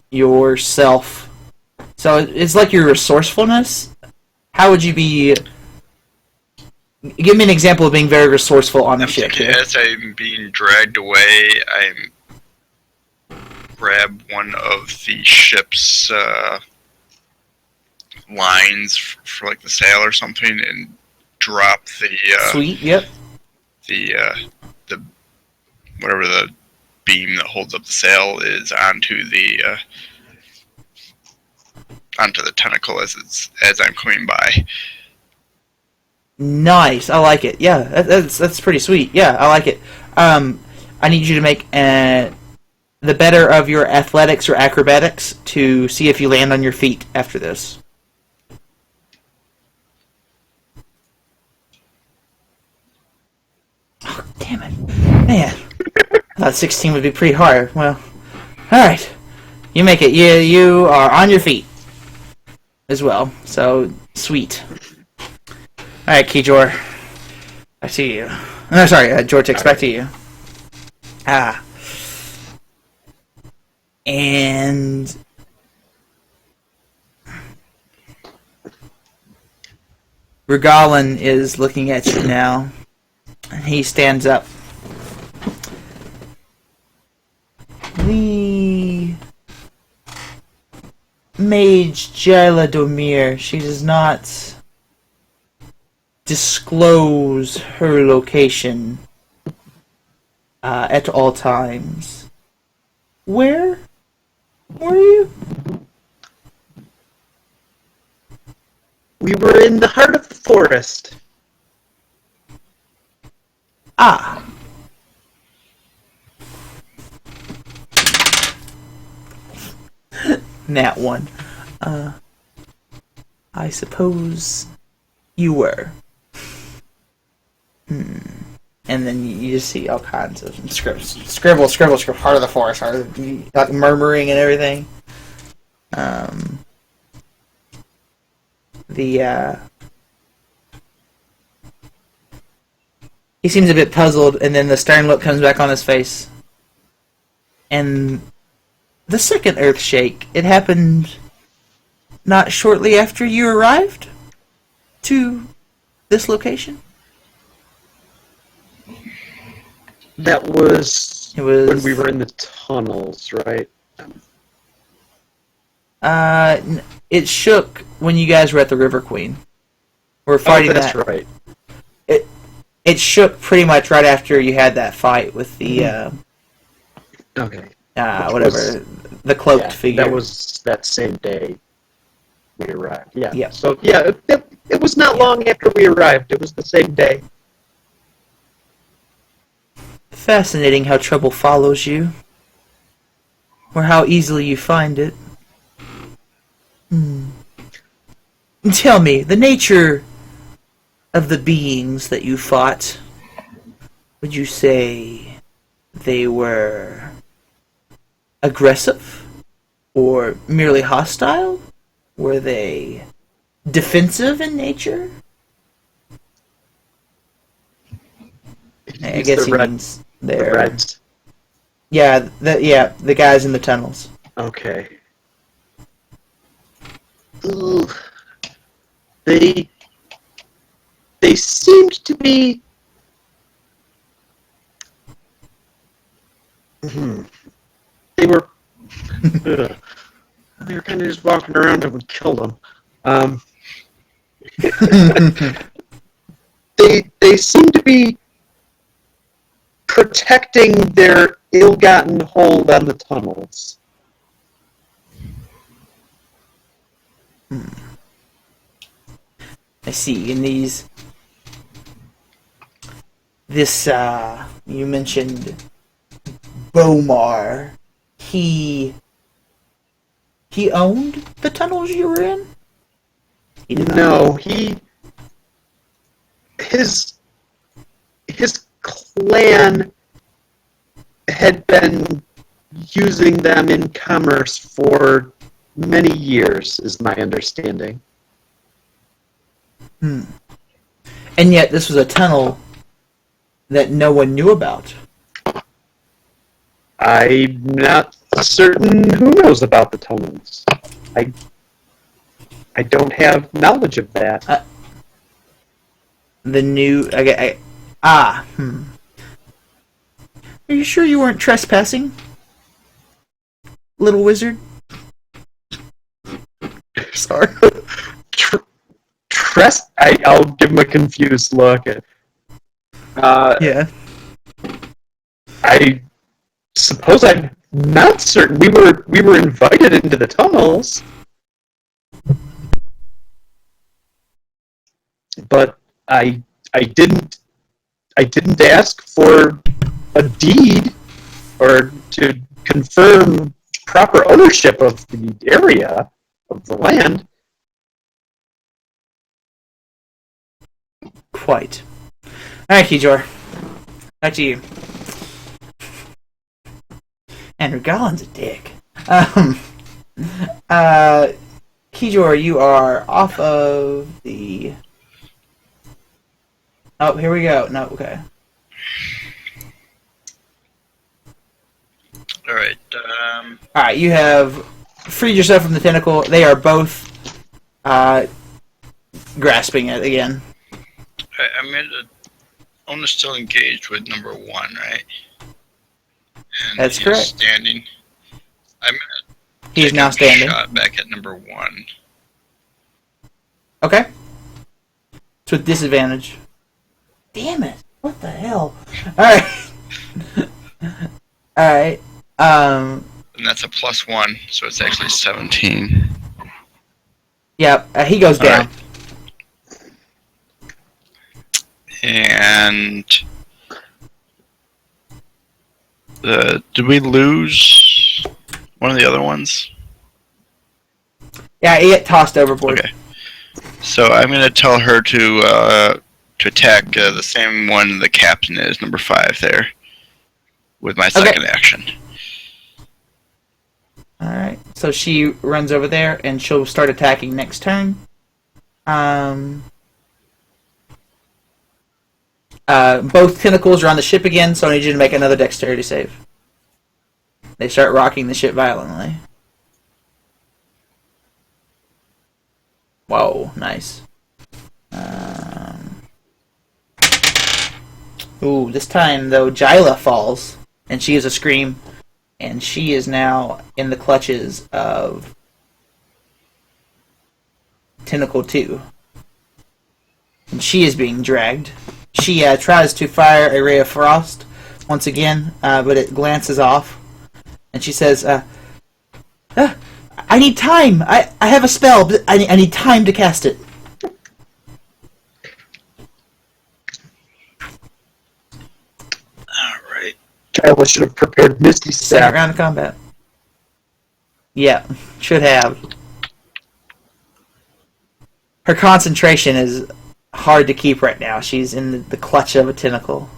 yourself. So it's like your resourcefulness. How would you be... Give me an example of being very resourceful on a ship here. As I'm being dragged away, I grab one of the ship's lines for like the sail or something and drop the Sweet, yep. the whatever the beam that holds up the sail is onto the tentacle as I'm coming by. Nice, I like it. Yeah, that's pretty sweet. Yeah, I like it. I need you to make the better of your athletics or acrobatics to see if you land on your feet after this. Oh, damn it. Man, I thought 16 would be pretty hard. Well, alright. You make it. You are on your feet as well. So, sweet. Alright, Kijor. Back to you. No, sorry, Jortix, back to you. And... Regalin is looking at you now. And he stands up. The... Mage Jayla Domir, she does not disclose her location at all times. Where were you? We were in the heart of the forest. Ah. Nat 1. I suppose you were. And then you just see all kinds of scribble, heart of the forest, like murmuring and everything. He seems a bit puzzled, and then the stern look comes back on his face. And the second earth shake, it happened not shortly after you arrived to this location? That was, It was when we were in the tunnels, right? It shook when you guys were at the River Queen. We're fighting that's that. right. It shook pretty much right after you had that fight with the Okay. whatever, the cloaked figure. That was that same day we arrived. Yeah. Yeah. So yeah, it was not long after we arrived. It was the same day. Fascinating how trouble follows you. or how easily you find it. Tell me, the nature of the beings that you fought, would you say they were aggressive or merely hostile? Were they defensive in nature? I guess he means the they're Reds. the guys in the tunnels. Okay. Ooh. They seemed to be. They were. They were kind of just walking around and would kill them. They seem to be protecting their ill-gotten hold on the tunnels. I see. In this you mentioned Bomar. He owned the tunnels you were in? He did not. No, his clan had been using them in commerce for many years, is my understanding. And yet this was a tunnel that no one knew about. I'm not certain who knows about the tunnels. I don't have knowledge of that. The new... Are you sure you weren't trespassing, little wizard? Sorry. I'll give him a confused look. Yeah. I suppose I'm not certain. We were invited into the tunnels, but I didn't ask for a deed or to confirm proper ownership of the area of the land. Quite. Alright, Kijor. Back to you. Andrew Garland's a dick. Kijor, you are off of the... Oh, here we go. No, okay. Alright, Alright, you have freed yourself from the tentacle. They are both grasping it again. I'm Ona's still engaged with number 1, right? And That's he's correct. Standing. I'm gonna He's take now a standing. shot back at number 1. Okay. It's with disadvantage. Damn it. What the hell? Alright. Alright. And that's a +1, so it's actually 17. Yep, he goes down. Alright. And did we lose one of the other ones? Yeah, he get tossed overboard. Okay. So I'm gonna tell her to attack the same one the captain is, number 5 there, with my second action. Alright, so she runs over there and she'll start attacking next turn. Both tentacles are on the ship again, so I need you to make another dexterity save. They start rocking the ship violently. Whoa, nice. Ooh, this time, though, Jyla falls, and she gives a scream, and she is now in the clutches of Tentacle 2. And she is being dragged. She tries to fire a ray of frost once again, but it glances off. And she says, I need time! I have a spell, but I need time to cast it. Alright. Jyla should have prepared Misty Second Step. round of combat. Yeah, should have. Her concentration is hard to keep right now. She's in the clutch of a tentacle.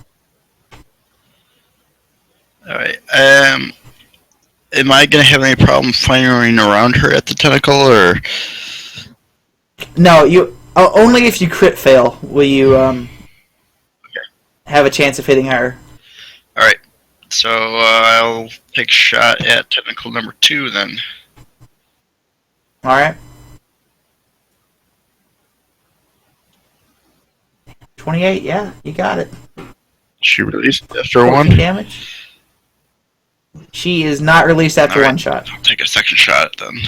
Alright. Am I gonna have any problem firing around her at the tentacle, or? No, you only if you crit fail will you have a chance of hitting her. Alright. So I'll take a shot at tentacle number 2 then. All right. 28. Yeah, you got it. She released after 14 one. damage. She is not released after All right. one shot. I'll take a second shot then.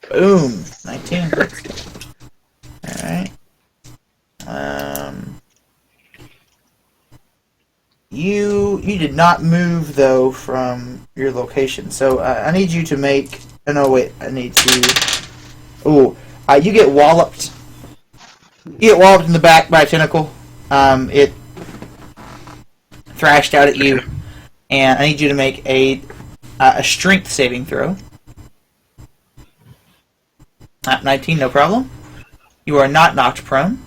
Boom. 19. Alright. You did not move, though, from your location. So I need you to make... Oh, no, wait. I need to... Ooh. You get walloped. You get walloped in the back by a tentacle. It thrashed out at you. And I need you to make a strength saving throw. 19, no problem. You are not knocked prone.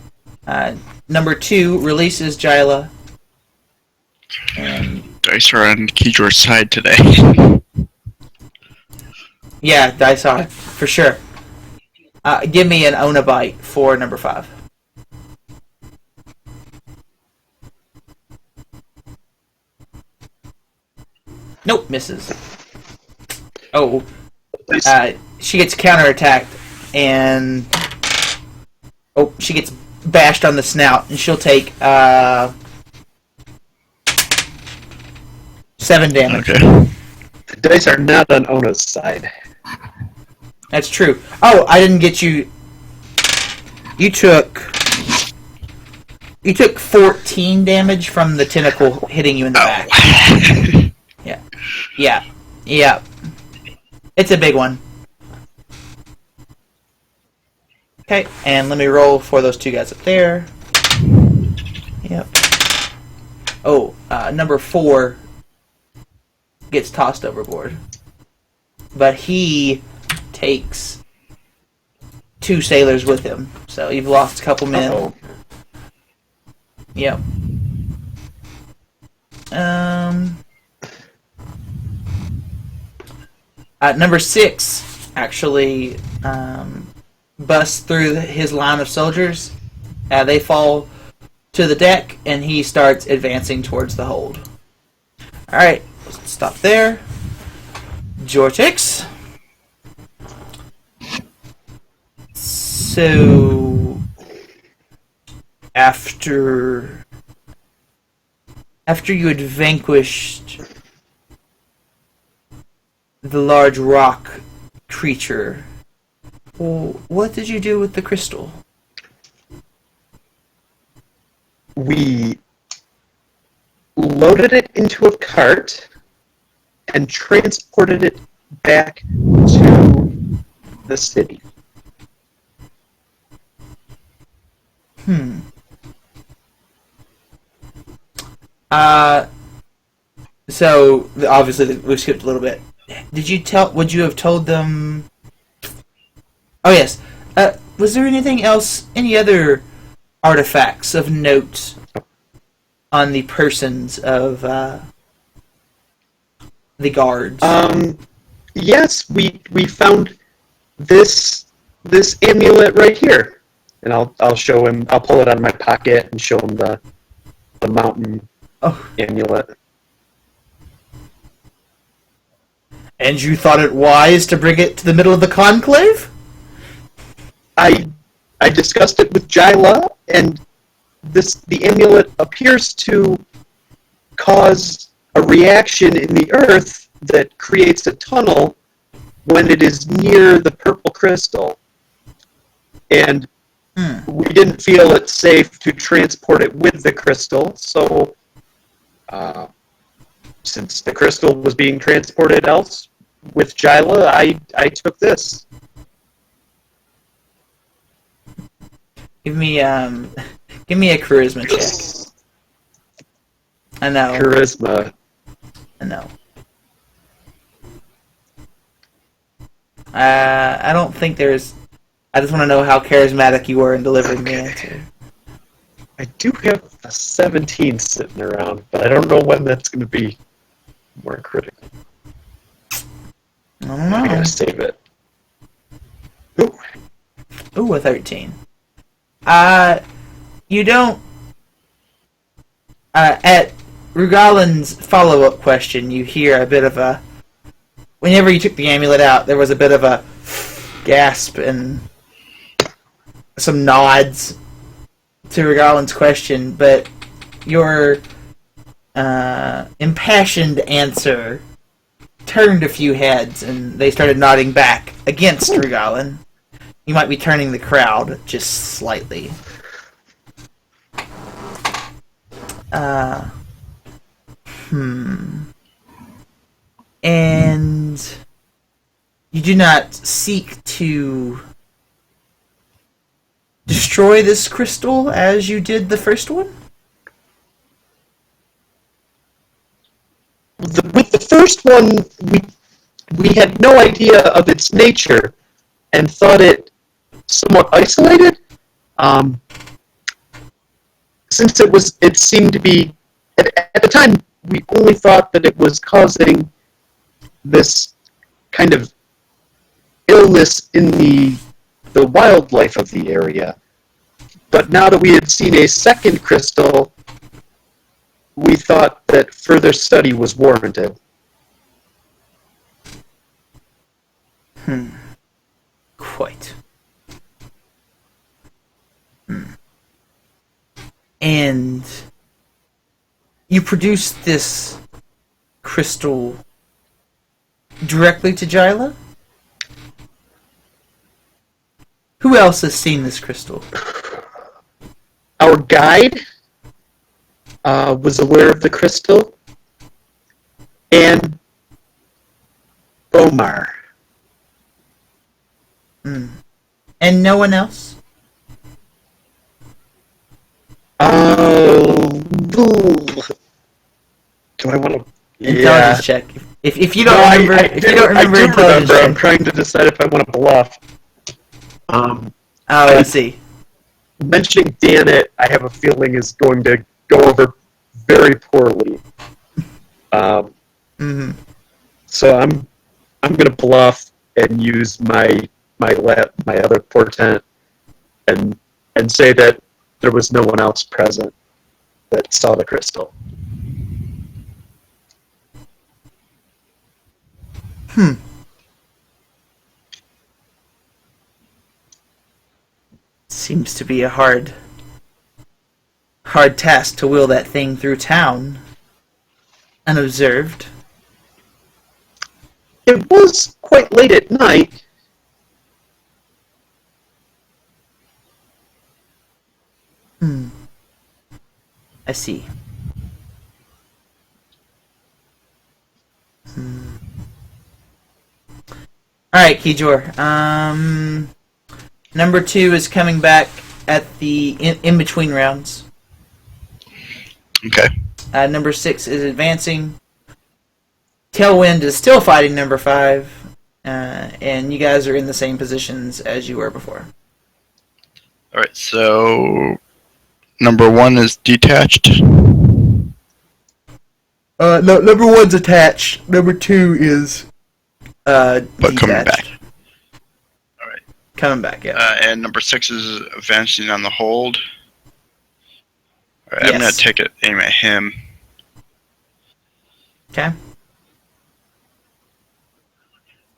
Number 2 releases Jyla. And Dice are on Kijor's side today. yeah, dice are for sure. Give me an Onabite for number 5. Nope, misses. Oh, she gets counterattacked, and she gets bashed on the snout, and she'll take 7 damage. Okay. The dice are not on Ona's side. That's true. Oh, I didn't get you. You took 14 damage from the tentacle hitting you in the back. Yeah. It's a big one. Okay, and let me roll for those 2 guys up there. Yep. Oh, number 4 gets tossed overboard. But he takes 2 sailors with him. So you've lost a couple men. Uh-oh. Yep. Number 6 actually busts through his line of soldiers. They fall to the deck, and he starts advancing towards the hold. Alright, stop there. Jortix. So, after you had vanquished the large rock creature, well, what did you do with the crystal? We loaded it into a cart and transported it back to the city. So obviously we skipped a little bit. Would you have told them? Oh yes. Was there anything else? Any other artifacts of note on the persons of the guards? Yes, we found this amulet right here, and I'll show him. I'll pull it out of my pocket and show him the mountain amulet. And you thought it wise to bring it to the middle of the conclave? I discussed it with Jyla, and the amulet appears to cause a reaction in the earth that creates a tunnel when it is near the purple crystal. And we didn't feel it safe to transport it with the crystal, so since the crystal was being transported else with Jyla, I took this. Give me a charisma check. I know. Charisma. I know. I don't think there's... I just want to know how charismatic you were in delivering the Okay. answer. I do have a 17 sitting around, but I don't know when that's going to be more critical. I don't I know. gotta save it. Ooh. Ooh, a 13. You don't... at Rugalin's follow-up question, you hear a bit of a... Whenever you took the amulet out, there was a bit of a gasp and some nods to Rugalin's question, but your impassioned answer turned a few heads, and they started nodding back against Rugalin. You might be turning the crowd just slightly. And you do not seek to destroy this crystal as you did the first one? With the first one, we had no idea of its nature and thought it somewhat isolated. Since it seemed to be at the time, we only thought that it was causing this kind of illness in the wildlife of the area. But now that we had seen a second crystal, we thought that further study was warranted. Quite. And you produced this crystal directly to Jyla? Who else has seen this crystal? Our guide was aware of the crystal, and Omar. And no one else? Do I want to? Intelligence check. If you don't No, remember, I if you don't remember do intelligence remember. I'm check. trying to decide if I want to bluff. Oh, let's see. Mentioning Danet, I have a feeling is going to go over very poorly. So I'm going to bluff and use my other portent and say that there was no one else present that saw the crystal. Seems to be a hard task to wheel that thing through town unobserved. It was quite late at night. I see. Alright, Kijor. Number 2 is coming back at the in-between rounds. Okay. Number 6 is advancing. Tailwind is still fighting number 5. And you guys are in the same positions as you were before. Alright, so number 1 is detached. No, number 1's attached. Number 2 is But coming detached. back. Alright. Coming back, yeah. And number 6 is advancing on the hold. Alright, I'm Yes. going to aim at him. Okay.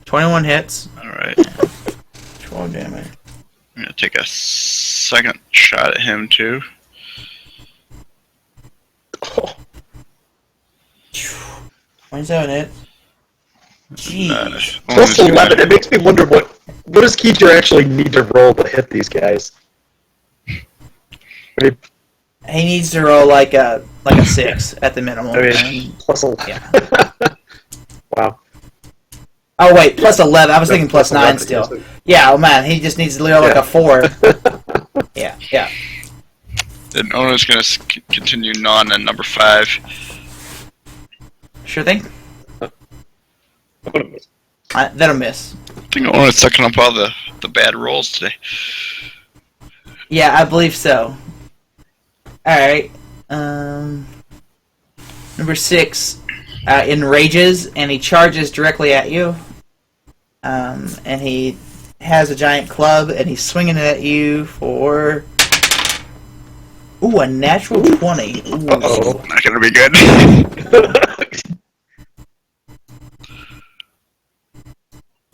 21 hits. Alright. 12 damage. I'm going to take a second shot at him, too. 27 hits. Jeez. Plus 11. It makes me wonder what does Keeter actually need to roll to hit these guys? I mean, He needs to roll like a 6 at the minimum. plus 11. Yeah. Wow. Oh wait, plus 11. I was thinking plus 9 11, still. yes. Yeah, oh man, he just needs to roll like Yeah. a 4. Yeah. Then Ona's going to continue on at number 5. Sure thing. What a miss. That'll miss. think I want to sucking up all the bad rolls today. Yeah, I believe so. Alright. Number 6 enrages, and he charges directly at you. And he has a giant club, and he's swinging it at you for... Ooh, a natural 20. Ooh. Uh-oh. Not gonna be good.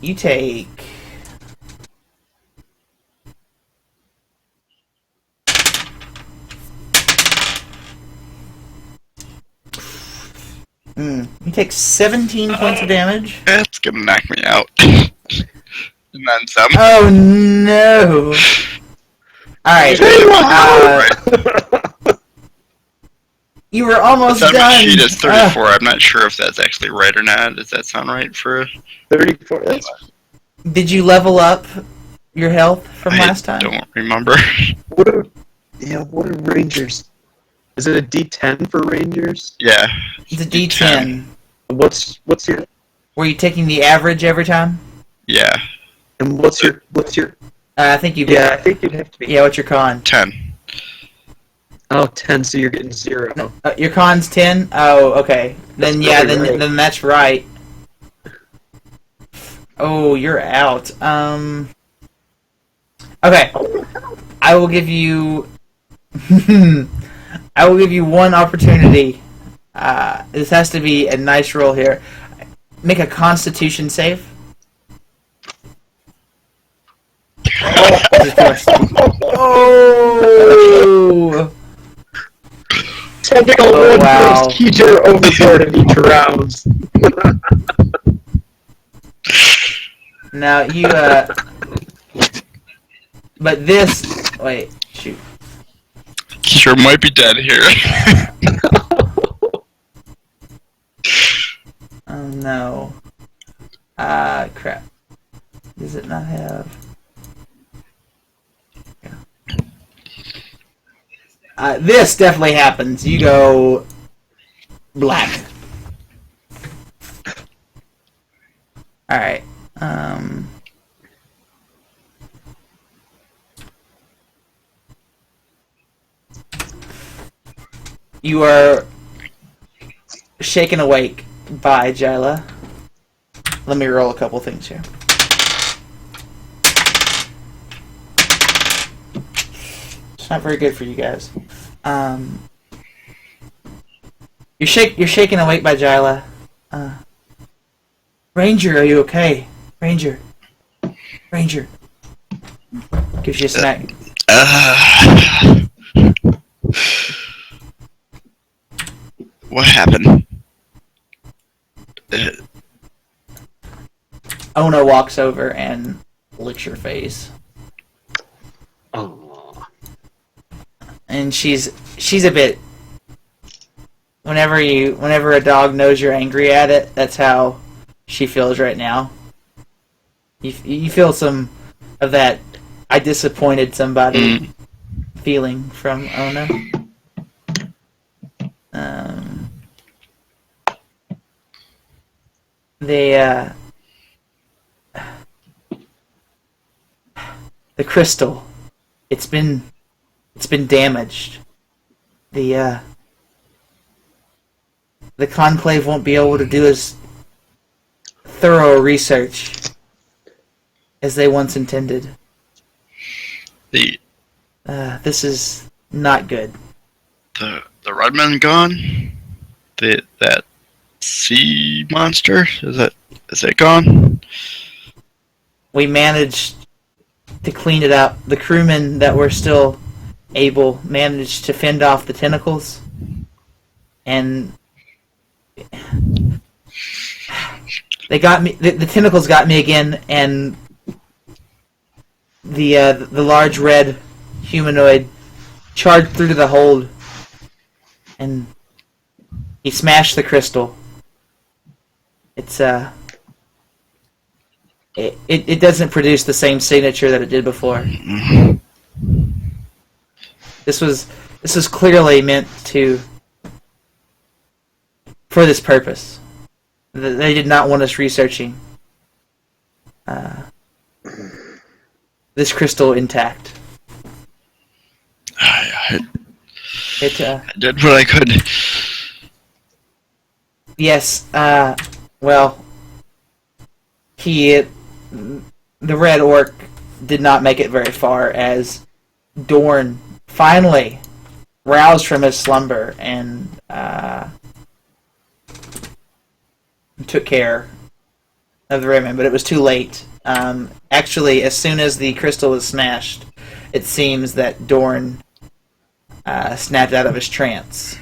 You take... You take 17 points of damage. That's gonna knock me out. And then some. Oh no! Alright, you were almost It's on my done! sheet is 34. I'm not sure if that's actually right or not. Does that sound right for... 34. That's Did you level up your health from last time? I don't remember. what are Rangers? Is it a D10 for Rangers? Yeah. It's a D10. What's your Were you taking the average every time? Yeah. and what's your I think you. Yeah, I think you'd have to be. Yeah, what's your con? 10. Oh, 10, so you're getting 0. Your con's 10. Oh, okay. Then That's yeah, probably right. then that's right. Oh, you're out. Okay. I will give you. I will give you one opportunity. This has to be a nice roll here. Make a Constitution save. Oh! Technical Oh, one wow. throws Keeter overboard in each round. Now you but this wait, shoot. Sure might be dead here. Oh no. Crap. Does it not have this definitely happens. You go black. Alright. You are shaken awake by Jyla. Let me roll a couple things here. It's not very good for you guys. You're shaken awake by Jyla. Ranger, are you okay? Ranger. Gives you a smack. What happened? Ona walks over and licks your face. Oh. And she's a bit. Whenever a dog knows you're angry at it, that's how she feels right now. You feel some of that I disappointed somebody feeling from Ona. The crystal, it's been damaged. The Conclave won't be able to do as thorough research as they once intended. This is not good. The Redman gone? That sea monster? Is it gone? We managed to clean it up. The crewmen that were still able managed to fend off the tentacles, and they got me. The tentacles got me again, and the large red humanoid charged through to the hold, and he smashed the crystal. It's It doesn't produce the same signature that it did before. This was clearly meant for this purpose. They did not want us researching this crystal intact. I It did what I could. yes. Well, the Red Orc did not make it very far as Dorn finally roused from his slumber and took care of the Red Man, but it was too late. Actually, as soon as the crystal was smashed, it seems that Dorn snapped out of his trance.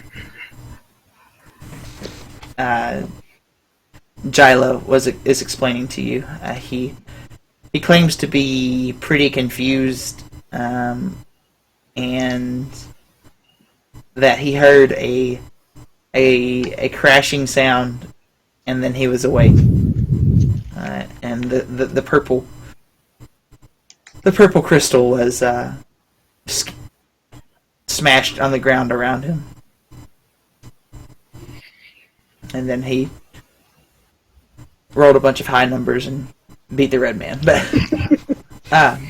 Gilo is explaining to you. He claims to be pretty confused, and that he heard a crashing sound, and then he was awake. And the purple crystal was smashed on the ground around him, and then he rolled a bunch of high numbers and beat the Red Man.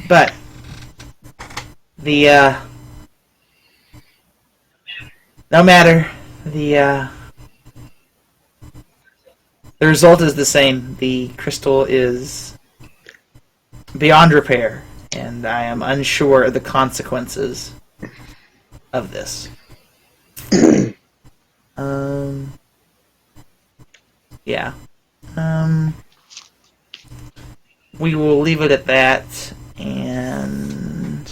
But the no matter, the result is the same. The crystal is beyond repair, and I am unsure of the consequences of this. Yeah. We will leave it at that, and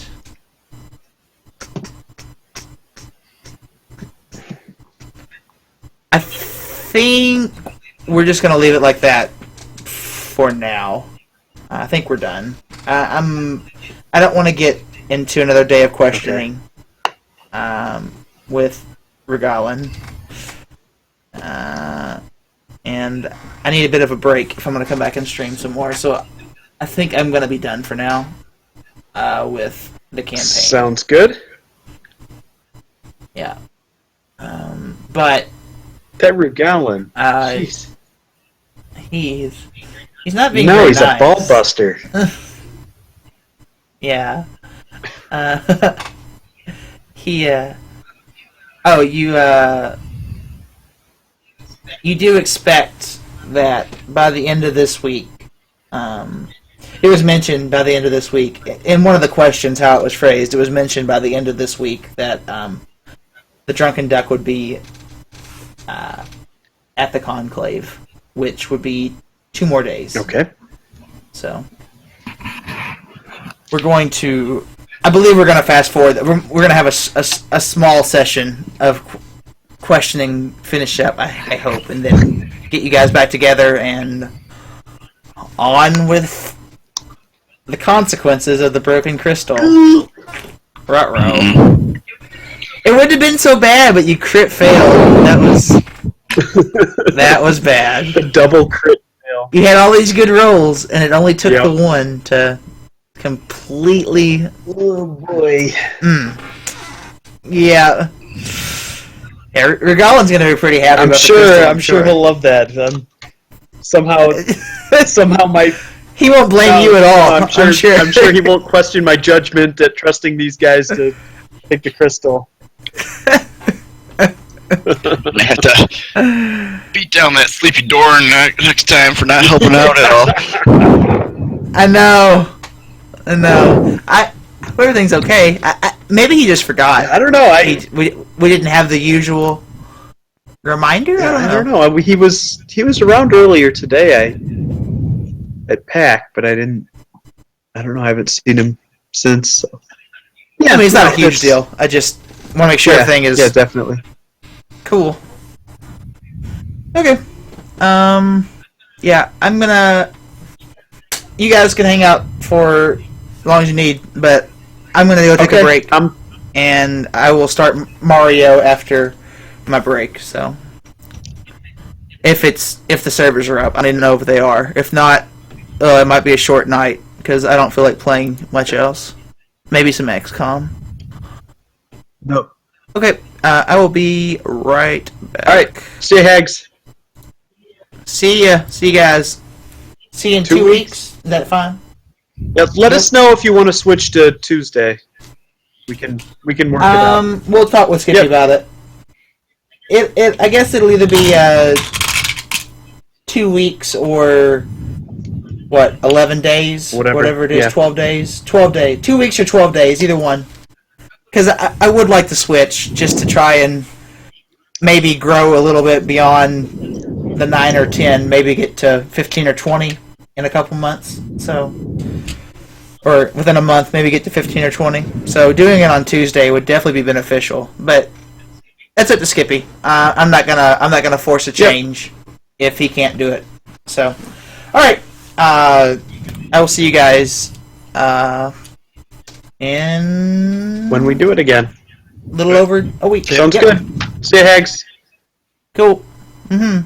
I think we're just going to leave it like that for now. I think we're done. I don't want to get into another day of questioning with Regalan. And I need a bit of a break if I'm going to come back and stream some more. So I think I'm going to be done for now with the campaign. Sounds good. Yeah. But That Regalan. he's not being No, very he's nice. a ball buster. Yeah. He. Oh, you do expect that by the end of this week, it was mentioned by the end of this week, in one of the questions how it was phrased, it was mentioned by the end of this week that the Drunken Duck would be at the Conclave, which would be 2 more days. Okay. So, we're going to, I believe we're going to fast forward. We're going to have a small session of questioning finish up, I hope, and then get you guys back together and on with the consequences of the broken crystal. Ruh-roh. It wouldn't have been so bad, but you crit failed. That was bad. The double crit fail. You had all these good rolls, and it only took Yep. the one to completely... Oh boy. Yeah. Yeah, Regalan's gonna be pretty happy about the crystal, I'm sure he'll love that. Somehow my He won't blame you at all. I'm sure he won't question my judgment at trusting these guys to pick the crystal. I have to beat down that sleepy door next time for not helping out at all. I know. Everything's okay. Maybe he just forgot. I don't know. We didn't have the usual reminder. I don't know. He was around earlier today. At PAC, but I don't know. I haven't seen him since. So. Yeah, I mean, it's not a huge deal. I just want to make sure everything is definitely cool. Okay. Yeah, I'm gonna. You guys can hang out for as long as you need, but I'm gonna go take a break. And I will start Mario after my break. So, if the servers are up, I need to know if they are. If not, it might be a short night because I don't feel like playing much else. Maybe some XCOM. Nope. Okay, I will be right back. All right. See you, Hags. See ya. See you guys. See you in 2 weeks. Is that fine? Yeah, let us know if you want to switch to Tuesday. We can work it out. We'll talk with Skippy Yep. about it. I guess it'll either be 2 weeks or what, 11 days, Whatever, it is, yeah. 12 days, 2 weeks or 12 days, either one. Because I would like to switch just to try and maybe grow a little bit beyond the 9 or 10, maybe get to 15 or 20 in a couple months. So, or within a month, maybe get to 15 or 20. So doing it on Tuesday would definitely be beneficial. But that's up to Skippy. I'm not gonna force a change if he can't do it. So, all right. I will see you guys in When we do it again. a little over a week. Sounds Yep. good. See you, Hags. Cool. Mm-hmm.